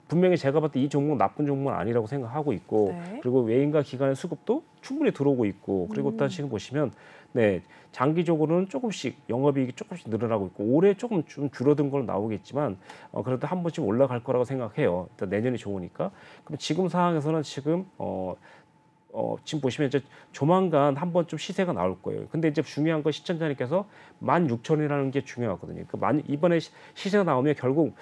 분명히 제가 봤을 때 이 종목은 나쁜 종목은 아니라고 생각하고 있고 그리고 외인과 기관의 수급도 충분히 들어오고 있고 그리고 일단 지금 보시면 네 장기적으로는 조금씩 영업이익이 조금씩 늘어나고 있고 올해 조금 좀 줄어든 건 나오겠지만 그래도 한 번쯤 올라갈 거라고 생각해요. 일단 내년이 좋으니까. 그럼 지금 상황에서는 지금 지금 보시면 이제 조만간 한 번쯤 시세가 나올 거예요. 근데 이제 중요한 건 시청자님께서 16,000원이라는 게 중요하거든요. 그러니까 이번에 시세가 나오면 결국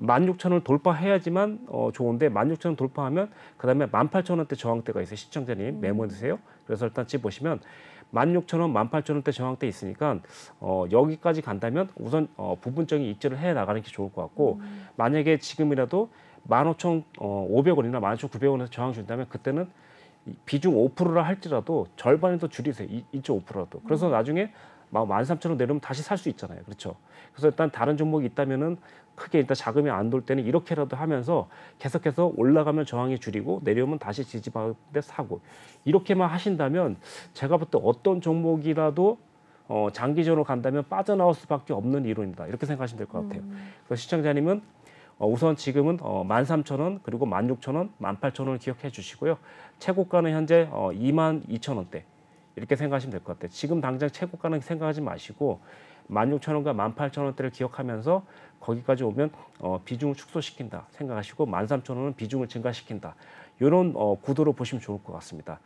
16,000원을 돌파해야지만 좋은데 16,000원 돌파하면 그다음에 18,000원대 저항대가 있어요. 시청자님 메모해 두세요. 그래서 일단 지금 보시면 16,000원, 18,000원대 저항대 있으니까 여기까지 간다면 우선 부분적인 익절을 해 나가는 게 좋을 것 같고 만약에 지금이라도 15,500원이나 15,900원에서 저항 준다면 그때는 비중 5%라 할지라도 절반을 더 줄이세요. 2.5%라도. 그래서 나중에 13,000원 내려면 다시 살 수 있잖아요. 그렇죠? 그래서 일단 다른 종목이 있다면은 크게 일단 자금이 안 돌 때는 이렇게라도 하면서 계속해서 올라가면 저항이 줄이고 내려오면 다시 지지받을 때 사고 이렇게만 하신다면 제가 볼 때 어떤 종목이라도 장기적으로 간다면 빠져나올 수밖에 없는 이론이다. 이렇게 생각하시면 될 것 같아요. 그래서 시청자님은 우선 지금은 13,000원 그리고 16,000원, 18,000원을 기억해 주시고요. 최고가는 현재 22,000원대 이렇게 생각하시면 될 것 같아요. 지금 당장 최고가는 생각하지 마시고 16,000원과 18,000원대를 기억하면서 거기까지 오면 비중을 축소시킨다 생각하시고 13,000원은 비중을 증가시킨다. 이런 구도로 보시면 좋을 것 같습니다.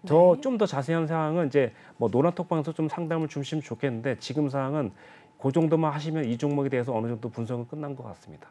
좀 더 자세한 사항은 이제 노란톡방에서 좀 상담을 주시면 좋겠는데 지금 사항은 그 정도만 하시면 이 종목에 대해서 어느 정도 분석은 끝난 것 같습니다.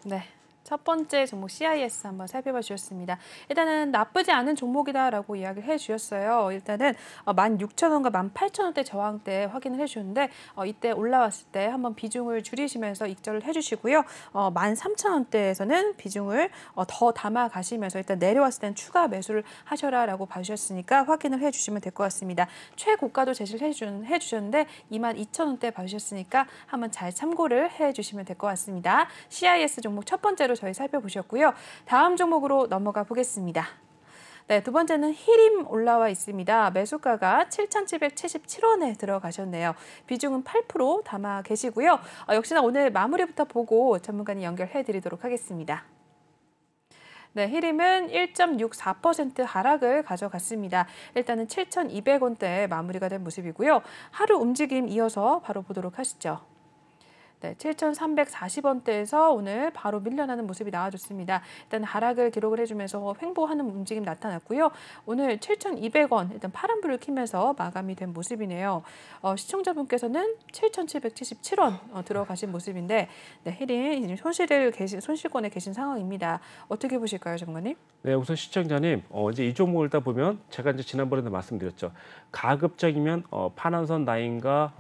네. 첫 번째 종목 CIS 한번 살펴봐 주셨습니다. 일단은 나쁘지 않은 종목이다라고 이야기를 해주셨어요. 일단은 16,000원과 18,000원대 저항대 확인을 해주셨는데 이때 올라왔을 때 한번 비중을 줄이시면서 익절을 해주시고요. 13,000원대에서는 비중을 더 담아 가시면서 일단 내려왔을 때는 추가 매수를 하셔라라고 봐주셨으니까 확인을 해주시면 될 것 같습니다. 최고가도 제시를 해주셨는데 22,000원대 봐주셨으니까 한번 잘 참고를 해주시면 될 것 같습니다. CIS 종목 첫 번째로 저희 살펴보셨고요. 다음 종목으로 넘어가 보겠습니다. 네, 두 번째는 히림 올라와 있습니다. 매수가가 7,777원에 들어가셨네요. 비중은 8% 담아 계시고요. 역시나 오늘 마무리부터 보고 전문가님 연결해 드리도록 하겠습니다. 네, 히림은 1.64% 하락을 가져갔습니다. 일단은 7,200원대에 마무리가 된 모습이고요. 하루 움직임 이어서 바로 보도록 하시죠. 네, 7,340원대에서 오늘 바로 밀려나는 모습이 나와줬습니다. 일단 하락을 기록을 해주면서 횡보하는 움직임 나타났고요. 오늘 7,200원 일단 파란불을 켜면서 마감이 된 모습이네요. 시청자분께서는 7,777원 들어가신 모습인데 네, 히림 손실권에 계신 상황입니다. 어떻게 보실까요, 전문가님? 네, 우선 시청자님, 이제 이 종목을 일단 보면 제가 이제 지난번에도 말씀드렸죠. 가급적이면 파란선 라인과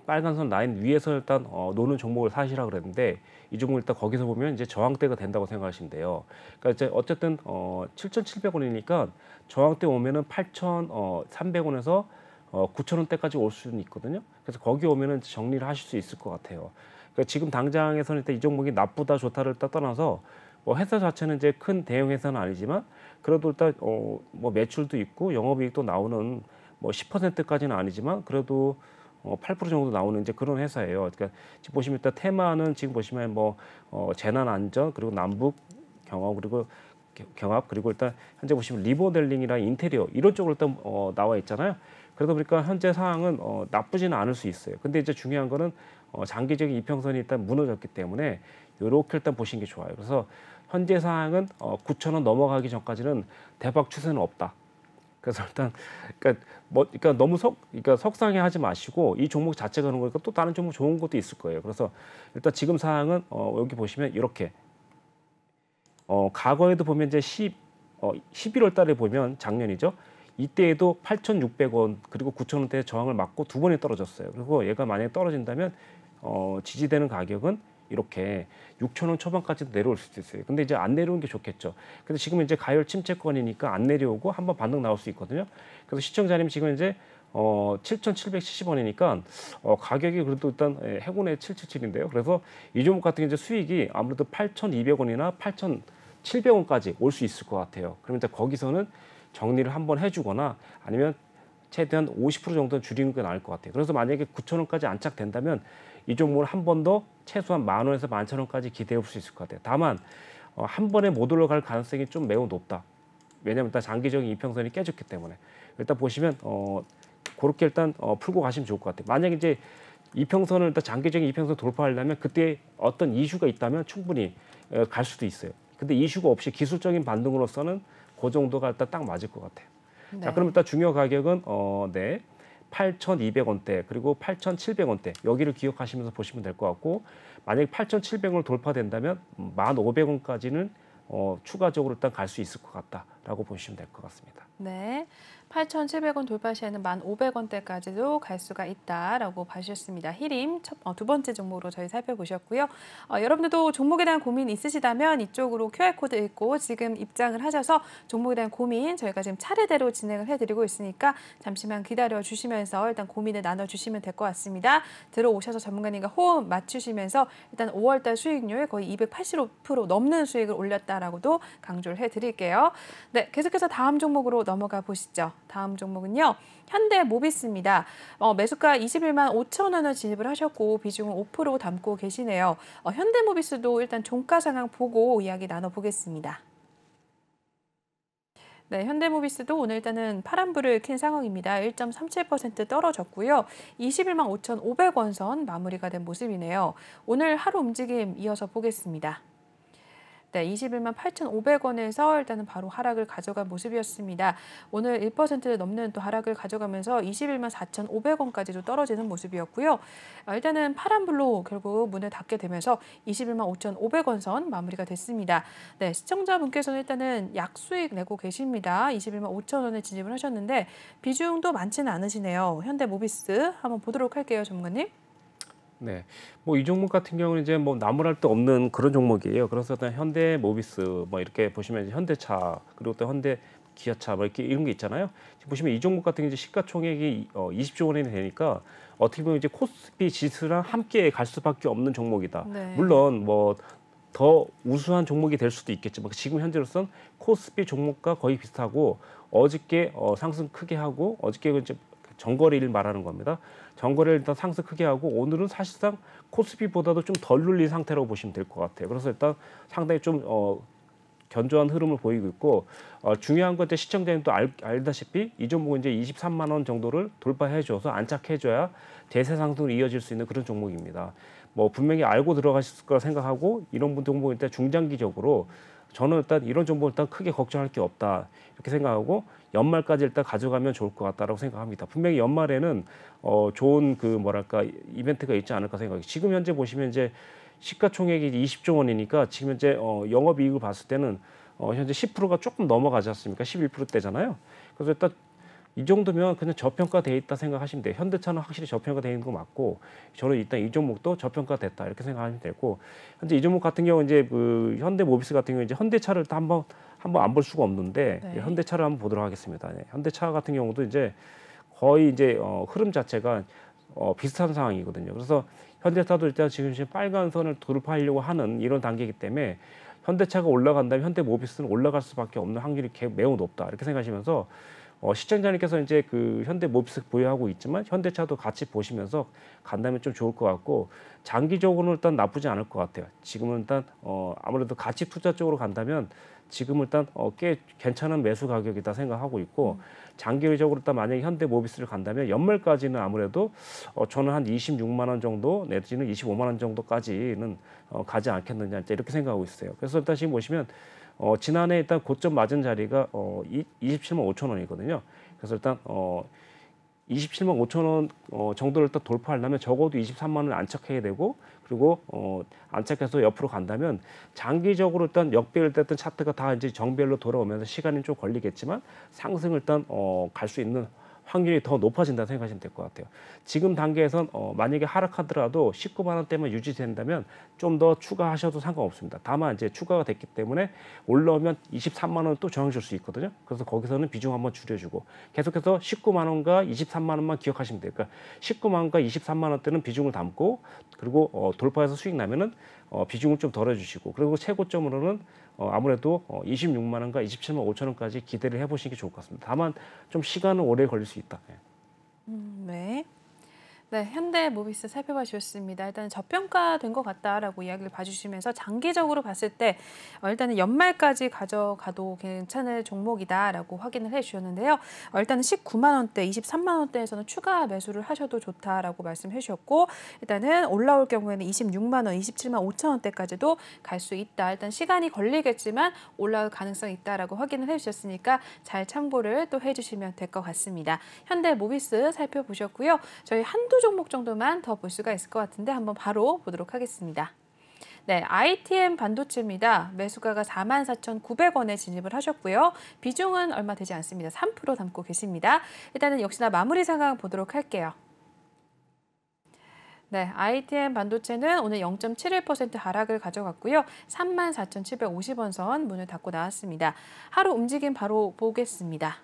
빨간 선 라인 위에서 일단 노는 종목을 사시라 그랬는데 이 종목 일단 거기서 보면 이제 저항대가 된다고 생각하시면 돼요. 그러니까 이제 어쨌든 7,700원이니까 저항대 오면은 8,300원에서 9,000원대까지 올 수는 있거든요. 그래서 거기 오면은 정리를 하실 수 있을 것 같아요. 그러니까 지금 당장에서는 일단 이 종목이 나쁘다 좋다를 떠나서 뭐 회사 자체는 이제 큰 대형 회사는 아니지만 그래도 일단 뭐 매출도 있고 영업이익도 나오는 뭐 10%까지는 아니지만 그래도 8% 정도 나오는 이제 그런 회사예요. 그러니까 지금 보시면 일단 테마는 지금 보시면 뭐 재난 안전 그리고 남북 경합 그리고 경합 그리고 일단 현재 보시면 리모델링이랑 인테리어 이런 쪽으로 일단 나와 있잖아요. 그러다 보니까 현재 상황은 나쁘지는 않을 수 있어요. 근데 이제 중요한 거는 장기적인 이평선이 일단 무너졌기 때문에 이렇게 일단 보시는 게 좋아요. 그래서 현재 상황은 9,000원 넘어가기 전까지는 대박 추세는 없다. 그래서 일단 그러니까 너무 그러니까 속상해하지 마시고 이 종목 자체가 그런 거니까 또 다른 종목 좋은 것도 있을 거예요. 그래서 일단 지금 상황은 여기 보시면 이렇게 과거에도 보면 이제 11월 달에 보면 작년이죠. 이때에도 8,600원 그리고 9,000원대 저항을 맞고 두 번이 떨어졌어요. 그리고 얘가 만약에 떨어진다면 지지되는 가격은 이렇게 6,000원 초반까지도 내려올 수도 있어요. 근데 이제 안 내려오는 게 좋겠죠. 근데 지금 이제 가열 침체권이니까 안 내려오고 한번 반등 나올 수 있거든요. 그래서 시청자님 지금 이제 7,770원이니까 가격이 그래도 일단 해군의 777인데요. 그래서 이 종목 같은 게 이제 수익이 아무래도 8,200원이나 8,700원까지 올 수 있을 것 같아요. 그러면 이제 거기서는 정리를 한번 해주거나 아니면 최대한 50% 정도는 줄이는 게 나을 것 같아요. 그래서 만약에 9,000원까지 안착된다면 이 종목을 한 번 더 최소한 10,000원에서 11,000원까지 기대해 볼 수 있을 것 같아요. 다만 한 번에 못 올라갈 가능성이 좀 매우 높다. 왜냐하면 일단 장기적인 이평선이 깨졌기 때문에 일단 보시면 그렇게 일단 풀고 가시면 좋을 것 같아요. 만약에 이제 이평선을 일단 장기적인 이평선 돌파하려면 그때 어떤 이슈가 있다면 충분히 갈 수도 있어요. 근데 이슈가 없이 기술적인 반등으로서는 그 정도가 일단 딱 맞을 것 같아요. 네. 자, 그럼 일단 중요 가격은 8,200원대 그리고 8,700원대 여기를 기억하시면서 보시면 될 것 같고 만약에 8,700원을 돌파된다면 1,500원까지는 추가적으로 일단 갈 수 있을 것 같다라고 보시면 될 것 같습니다. 네, 8,700원 돌파 시에는 1,500원대까지도 갈 수가 있다라고 봐주셨습니다. 히림 두 번째 종목으로 저희 살펴보셨고요. 여러분들도 종목에 대한 고민 있으시다면 이쪽으로 QR코드 읽고 지금 입장을 하셔서 종목에 대한 고민 저희가 지금 차례대로 진행을 해드리고 있으니까 잠시만 기다려 주시면서 일단 고민을 나눠주시면 될 것 같습니다. 들어오셔서 전문가님과 호흡 맞추시면서 일단 5월달 수익률 거의 280% 넘는 수익을 올렸다라고도 강조를 해드릴게요. 네, 계속해서 다음 종목으로 넘어가 보시죠. 다음 종목은요. 현대모비스입니다. 매수가 21만 5천 원을 진입을 하셨고 비중을 5% 담고 계시네요. 현대모비스도 일단 종가 상황 보고 이야기 나눠보겠습니다. 네, 현대모비스도 오늘 일단은 파란불을 킨 상황입니다. 1.37% 떨어졌고요. 21만 5,500원 선 마무리가 된 모습이네요. 오늘 하루 움직임 이어서 보겠습니다. 네, 21만 8,500원에서 일단은 바로 하락을 가져간 모습이었습니다. 오늘 1% 넘는 또 하락을 가져가면서 21만 4,500원까지도 떨어지는 모습이었고요. 일단은 파란불로 결국 문을 닫게 되면서 21만 5,500원 선 마무리가 됐습니다. 네, 시청자분께서는 일단은 약수익 내고 계십니다. 21만 5천 원에 진입을 하셨는데 비중도 많지는 않으시네요. 현대모비스 한번 보도록 할게요, 전문가님. 네, 뭐 이 종목 같은 경우는 이제 뭐 나무랄 데 없는 그런 종목이에요. 그래서 일단 현대모비스 뭐 이렇게 보시면 이제 현대차 그리고 또 현대 기아차 뭐 이렇게 이런 게 있잖아요. 지금 보시면 이 종목 같은 게 이제 시가총액이 20조 원이 되니까 어떻게 보면 이제 코스피 지수랑 함께 갈 수밖에 없는 종목이다. 네. 물론 뭐 더 우수한 종목이 될 수도 있겠지만 지금 현재로서는 코스피 종목과 거의 비슷하고 어저께 상승 크게 하고 어저께 이제 정거래일 말하는 겁니다. 정거래를 일단 상승 크게 하고 오늘은 사실상 코스피보다도 좀 덜 눌린 상태라고 보시면 될 것 같아요. 그래서 일단 상당히 좀 견조한 흐름을 보이고 있고 중요한 건 시청자님도 알다시피 이 종목은 이제 23만 원 정도를 돌파해줘서 안착해줘야 대세 상승으로 이어질 수 있는 그런 종목입니다. 뭐 분명히 알고 들어가실 거라 생각하고 이런 종목은 일단 중장기적으로 저는 일단 이런 종목 일단 크게 걱정할 게 없다 이렇게 생각하고 연말까지 일단 가져가면 좋을 것 같다라고 생각합니다. 분명히 연말에는 좋은 그 뭐랄까 이벤트가 있지 않을까 생각해요. 지금 현재 보시면 이제 시가총액이 20조 원이니까 지금 현재 영업이익을 봤을 때는 현재 10%가 조금 넘어가지 않습니까? 11%대잖아요. 그래서 일단 이 정도면 그냥 저평가돼 있다 생각하시면 돼요. 현대차는 확실히 저평가돼 있는 거 맞고 저는 일단 이 종목도 저평가됐다 이렇게 생각하시면 되고 현재 이 종목 같은 경우 이제 그 현대모비스 같은 경우 이제 현대차를 또 한번 안 볼 수가 없는데 네. 현대차를 한번 보도록 하겠습니다. 네. 현대차 같은 경우도 이제 거의 이제 흐름 자체가 비슷한 상황이거든요. 그래서 현대차도 일단 지금 빨간 선을 돌파하려고 하는 이런 단계이기 때문에 현대차가 올라간다면 현대모비스는 올라갈 수밖에 없는 확률이 매우 높다 이렇게 생각하시면서 시청자님께서 이제 그 현대모비스 보유하고 있지만 현대차도 같이 보시면서 간다면 좀 좋을 것 같고 장기적으로는 일단 나쁘지 않을 것 같아요. 지금은 일단 아무래도 가치 투자 쪽으로 간다면 지금 일단 꽤 괜찮은 매수 가격이다 생각하고 있고 장기적으로 일단 만약에 현대모비스를 간다면 연말까지는 아무래도 저는 한 26만 원 정도 내지는 25만 원 정도까지는 가지 않겠느냐 이렇게 생각하고 있어요. 그래서 일단 지금 보시면 지난해 일단 고점 맞은 자리가 27만 5천 원이거든요. 그래서 일단 27만 5천 원 정도를 일단 돌파하려면 적어도 23만 원을 안착해야 되고 그리고 안착해서 옆으로 간다면 장기적으로 일단 역배열 됐던 차트가 다 이제 정배열로 돌아오면서 시간이 좀 걸리겠지만 상승을 일단 갈 수 있는 확률이 더 높아진다 생각하시면 될 것 같아요. 지금 단계에선 만약에 하락하더라도 19만 원대만 유지된다면 좀 더 추가하셔도 상관없습니다. 다만 이제 추가가 됐기 때문에 올라오면 23만 원을 또 저항 줄 수 있거든요. 그래서 거기서는 비중 한번 줄여주고 계속해서 19만 원과 23만 원만 기억하시면 돼요. 그러니까 19만 원과 23만 원대는 비중을 담고 그리고 돌파해서 수익 나면은 비중을 좀 덜어주시고 그리고 최고점으로는 아무래도 26만 원과 27만 5천 원까지 기대를 해보시는 게 좋을 것 같습니다. 다만 좀 시간은 오래 걸릴 수 있다. 네. 네. 네, 현대모비스 살펴봐 주셨습니다. 일단 저평가된 것 같다라고 이야기를 봐주시면서 장기적으로 봤을 때 일단은 연말까지 가져가도 괜찮을 종목이다라고 확인을 해주셨는데요. 일단은 19만 원대, 23만 원대에서는 추가 매수를 하셔도 좋다라고 말씀해 주셨고 일단은 올라올 경우에는 26만 원, 27만 5천 원대까지도 갈 수 있다. 일단 시간이 걸리겠지만 올라올 가능성이 있다라고 확인을 해주셨으니까 잘 참고를 또 해주시면 될 것 같습니다. 현대모비스 살펴보셨고요. 저희 한두 종목 정도만 더 볼 수가 있을 것 같은데 한번 바로 보도록 하겠습니다. 네, ITM 반도체입니다. 매수가가 44,900원에 진입을 하셨고요. 비중은 얼마 되지 않습니다. 3% 담고 계십니다. 일단은 역시나 마무리 상황 보도록 할게요. 네, ITM 반도체는 오늘 0.71% 하락을 가져갔고요. 34,750원 선 문을 닫고 나왔습니다. 하루 움직임 바로 보겠습니다.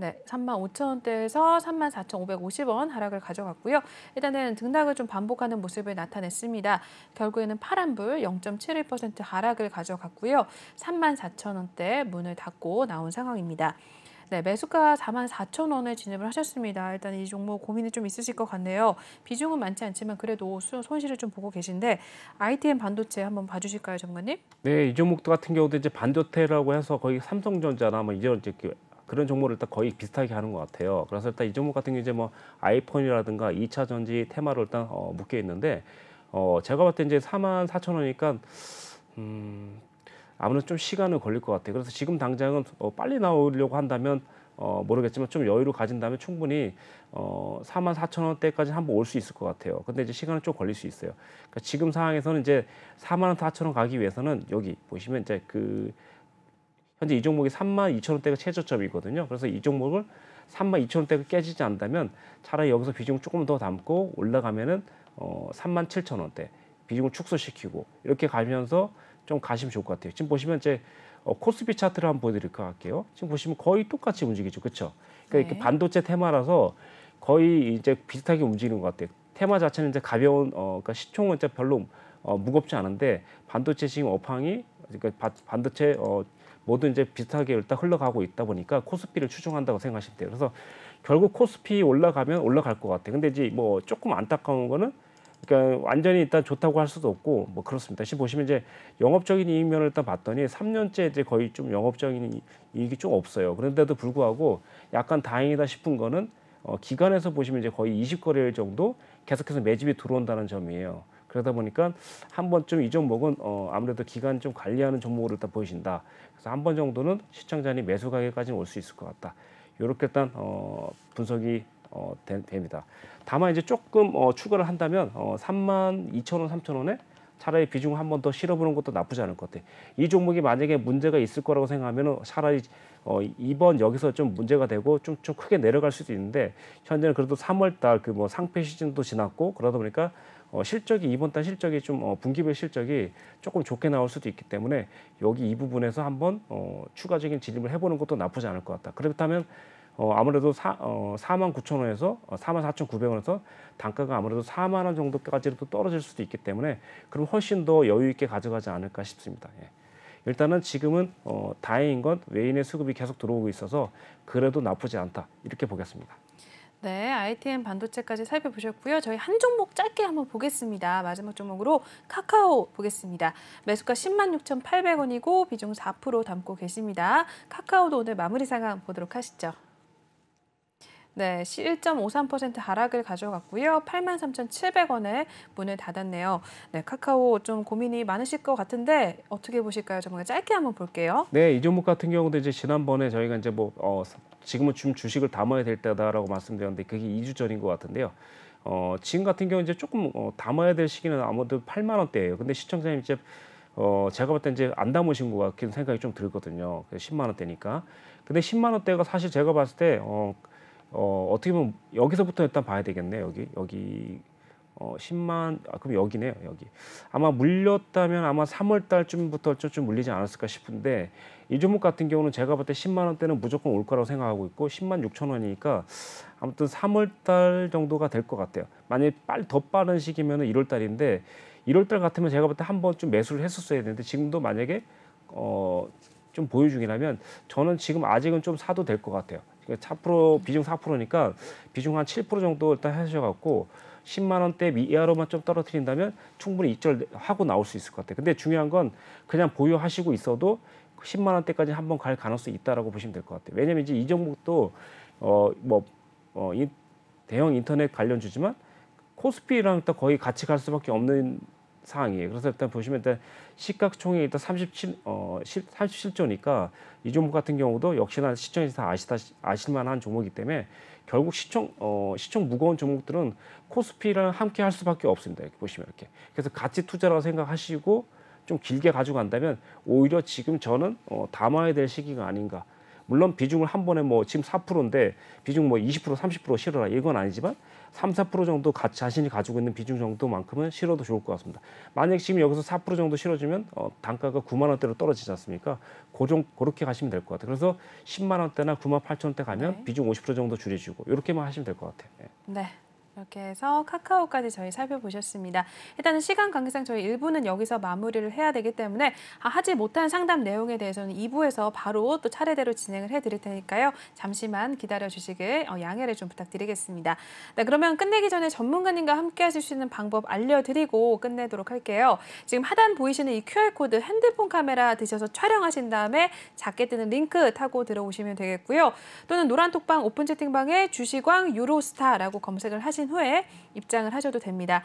네, 35,000원대에서 34,550원 하락을 가져갔고요. 일단은 등락을 좀 반복하는 모습을 나타냈습니다. 결국에는 파란불 0.71% 하락을 가져갔고요. 34,000원대 문을 닫고 나온 상황입니다. 네, 매수가 44,000원에 진입을 하셨습니다. 일단 이 종목 고민이 좀 있으실 것 같네요. 비중은 많지 않지만 그래도 손실을 좀 보고 계신데 ITM 반도체 한번 봐주실까요, 전문가님? 네, 이 종목 같은 경우도 이제 반도체라고 해서 거의 삼성전자나 뭐 이런 이제 그런 종목을 일단 거의 비슷하게 하는 것 같아요. 그래서 일단 이 종목 같은 경우 이제 뭐 아이폰이라든가 2차 전지 테마로 일단 묶여 있는데 제가 봤을 때 이제 44,000원이니까 아무래도 좀 시간은 걸릴 것 같아요. 그래서 지금 당장은 빨리 나오려고 한다면 모르겠지만 좀 여유를 가진다면 충분히 44,000원대까지 한번 올 수 있을 것 같아요. 근데 이제 시간은 좀 걸릴 수 있어요. 그러니까 지금 상황에서는 이제 44,000원 가기 위해서는 여기 보시면 이제 현재 이 종목이 32,000원대가 최저점이거든요. 그래서 이 종목을 32,000원대가 깨지지 않는다면 차라리 여기서 비중을 조금 더 담고 올라가면은 37,000원대 비중을 축소시키고 이렇게 가면서 좀 가시면 좋을 것 같아요. 지금 보시면 이제 코스피 차트를 한번 보여드릴까 할게요. 지금 보시면 거의 똑같이 움직이죠, 그렇죠? 그러니까 이렇게 반도체 테마라서 거의 이제 비슷하게 움직이는 것 같아요. 테마 자체는 이제 가벼운 그러니까 시총은 이제 별로 무겁지 않은데 반도체 지금 업황이 그러니까 반도체 모두 이제 비슷하게 일단 흘러가고 있다 보니까 코스피를 추종한다고 생각하시면 돼요. 그래서 결국 코스피 올라가면 올라갈 것 같아요. 근데 이제 뭐 조금 안타까운 거는 그러니까 완전히 일단 좋다고 할 수도 없고 뭐 그렇습니다. 지금 보시면 이제 영업적인 이익면을 일단 봤더니 3년째 이제 거의 좀 영업적인 이익이 좀 없어요. 그런데도 불구하고 약간 다행이다 싶은 거는 기관에서 보시면 이제 거의 20거래일 정도 계속해서 매집이 들어온다는 점이에요. 그러다 보니까 한 번쯤 이 종목은 아무래도 기간 좀 관리하는 종목으로 일단 보이신다. 그래서 한 번 정도는 시청자님 매수 가격까지는 올 수 있을 것 같다. 이렇게 일단 분석이 됩니다. 다만 이제 조금 추가를 한다면 32,000원, 3,000원에 차라리 비중을 한 번 더 실어보는 것도 나쁘지 않을 것 같아요. 이 종목이 만약에 문제가 있을 거라고 생각하면 차라리 이번 여기서 좀 문제가 되고 좀 크게 내려갈 수도 있는데 현재는 그래도 3월달 그 뭐 상패 시즌도 지났고 그러다 보니까 실적이 이번 달 실적이 좀 분기별 실적이 조금 좋게 나올 수도 있기 때문에 여기 이 부분에서 한번 추가적인 진입을 해보는 것도 나쁘지 않을 것 같다. 그렇다면 아무래도 49,000원에서 44,900원에서 단가가 아무래도 4만 원 정도까지도 떨어질 수도 있기 때문에 그럼 훨씬 더 여유 있게 가져가지 않을까 싶습니다. 예. 일단은 지금은 다행인 건 외인의 수급이 계속 들어오고 있어서 그래도 나쁘지 않다 이렇게 보겠습니다. 네, ITM 반도체까지 살펴보셨고요. 저희 한 종목 짧게 한번 보겠습니다. 마지막 종목으로 카카오 보겠습니다. 매수가 106,800원이고 비중 4% 담고 계십니다. 카카오도 오늘 마무리 상황 보도록 하시죠. 네, 1.53% 하락을 가져갔고요. 83,700원에 문을 닫았네요. 네, 카카오 좀 고민이 많으실 것 같은데 어떻게 보실까요? 정말 짧게 한번 볼게요. 네, 이 종목 같은 경우도 이제 지난번에 저희가 이제 지금은 좀 주식을 담아야 될 때다라고 말씀드렸는데 그게 2주 전인 것 같은데요. 지금 같은 경우 이제 조금 담아야 될 시기는 아무래도 8만 원대예요. 근데 시청자님 이제 제가 볼 때 이제 안 담으신 것 같은 생각이 좀 들거든요. 10만 원대니까. 근데 10만 원대가 사실 제가 봤을 때 어떻게 보면 여기서부터 일단 봐야 되겠네요. 여기 10만 그럼 여기네요. 여기 아마 물렸다면 아마 3월 달쯤부터 좀 물리지 않았을까 싶은데 이 종목 같은 경우는 제가 볼 때 10만 원대는 무조건 올 거라고 생각하고 있고 10만 6천 원이니까 아무튼 3월 달 정도가 될 것 같아요. 만약에 더 빠른 시기면은 1월 달인데 1월 달 같으면 제가 볼 때 한 번 좀 매수를 했었어야 되는데 지금도 만약에 좀 보유 중이라면 저는 지금 아직은 좀 사도 될 것 같아요. 4% 비중 4%니까 비중 한 7% 정도 일단 하셔갖고 10만 원대 이하로만 좀 떨어뜨린다면 충분히 입절하고 나올 수 있을 것 같아요. 근데 중요한 건 그냥 보유하시고 있어도 10만 원대까지 한번 갈 가능성이 있다라고 보시면 될 것 같아요. 왜냐면 이제 이 종목도 대형 인터넷 관련주지만 코스피랑 또 거의 같이 갈 수밖에 없는 상황이에요. 그래서 일단 보시면 일단 시가총액이 일단 37조니까 이 종목 같은 경우도 역시나 시청에서 다 아실만한 종목이기 때문에 결국 시총 무거운 종목들은 코스피랑 함께 할 수밖에 없습니다. 이렇게 보시면 이렇게. 그래서 가치 투자라고 생각하시고 좀 길게 가져간다면 오히려 지금 저는 담아야 될 시기가 아닌가. 물론 비중을 한 번에 지금 4%인데 비중 20% 30% 실어라 이건 아니지만 3, 4% 정도 자신이 가지고 있는 비중 정도만큼은 실어도 좋을 것 같습니다. 만약 지금 여기서 4% 정도 실어주면 단가가 9만 원대로 떨어지지 않습니까? 그렇게 가시면 될 것 같아요. 그래서 10만 원대나 9만 8천 원대 가면 네. 비중 50% 정도 줄여주고 이렇게만 하시면 될 것 같아요. 네. 이렇게 해서 카카오까지 저희 살펴보셨습니다. 일단은 시간 관계상 저희 1부는 여기서 마무리를 해야 되기 때문에 하지 못한 상담 내용에 대해서는 2부에서 바로 또 차례대로 진행을 해드릴 테니까요. 잠시만 기다려주시길 양해를 좀 부탁드리겠습니다. 네, 그러면 끝내기 전에 전문가님과 함께 하실 수 있는 방법 알려드리고 끝내도록 할게요. 지금 하단 보이시는 이 QR코드 핸드폰 카메라 드셔서 촬영하신 다음에 작게 뜨는 링크 타고 들어오시면 되겠고요. 또는 노란톡방 오픈 채팅방에 주식왕 유로스타라고 검색을 하신 후에 입장을 하셔도 됩니다.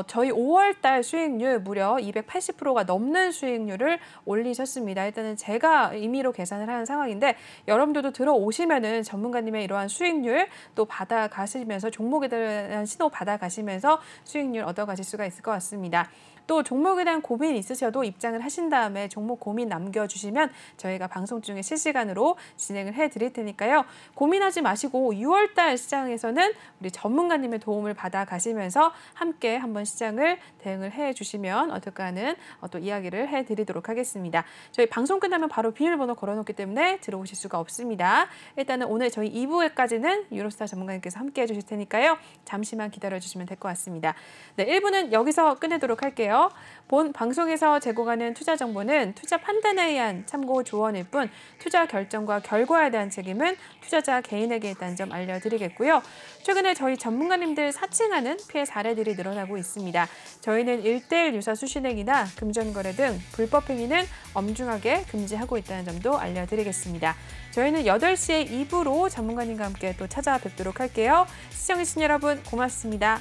저희 5월달 수익률 무려 280%가 넘는 수익률을 올리셨습니다. 일단은 제가 임의로 계산을 하는 상황인데 여러분들도 들어오시면은 전문가님의 이러한 수익률 또 받아가시면서 종목에 대한 신호 받아가시면서 수익률 얻어가실 수가 있을 것 같습니다. 또 종목에 대한 고민 있으셔도 입장을 하신 다음에 종목 고민 남겨주시면 저희가 방송 중에 실시간으로 진행을 해드릴 테니까요. 고민하지 마시고 6월달 시장에서는 우리 전문가님의 도움을 받아가시면서 함께 한번 시장을 대응을 해주시면 어떨까 하는 또 이야기를 해드리도록 하겠습니다. 저희 방송 끝나면 바로 비밀번호 걸어놓기 때문에 들어오실 수가 없습니다. 일단은 오늘 저희 2부에까지는 유로스타 전문가님께서 함께 해주실 테니까요. 잠시만 기다려주시면 될 것 같습니다. 네, 1부는 여기서 끝내도록 할게요. 본 방송에서 제공하는 투자 정보는 투자 판단에 의한 참고 조언일 뿐 투자 결정과 결과에 대한 책임은 투자자 개인에게 있다는 점 알려드리겠고요. 최근에 저희 전문가님들 사칭하는 피해 사례들이 늘어나고 있습니다. 저희는 1:1 유사 수신행위나 금전거래 등 불법 행위는 엄중하게 금지하고 있다는 점도 알려드리겠습니다. 저희는 8시에 2부로 전문가님과 함께 또 찾아뵙도록 할게요. 시청해주신 여러분 고맙습니다.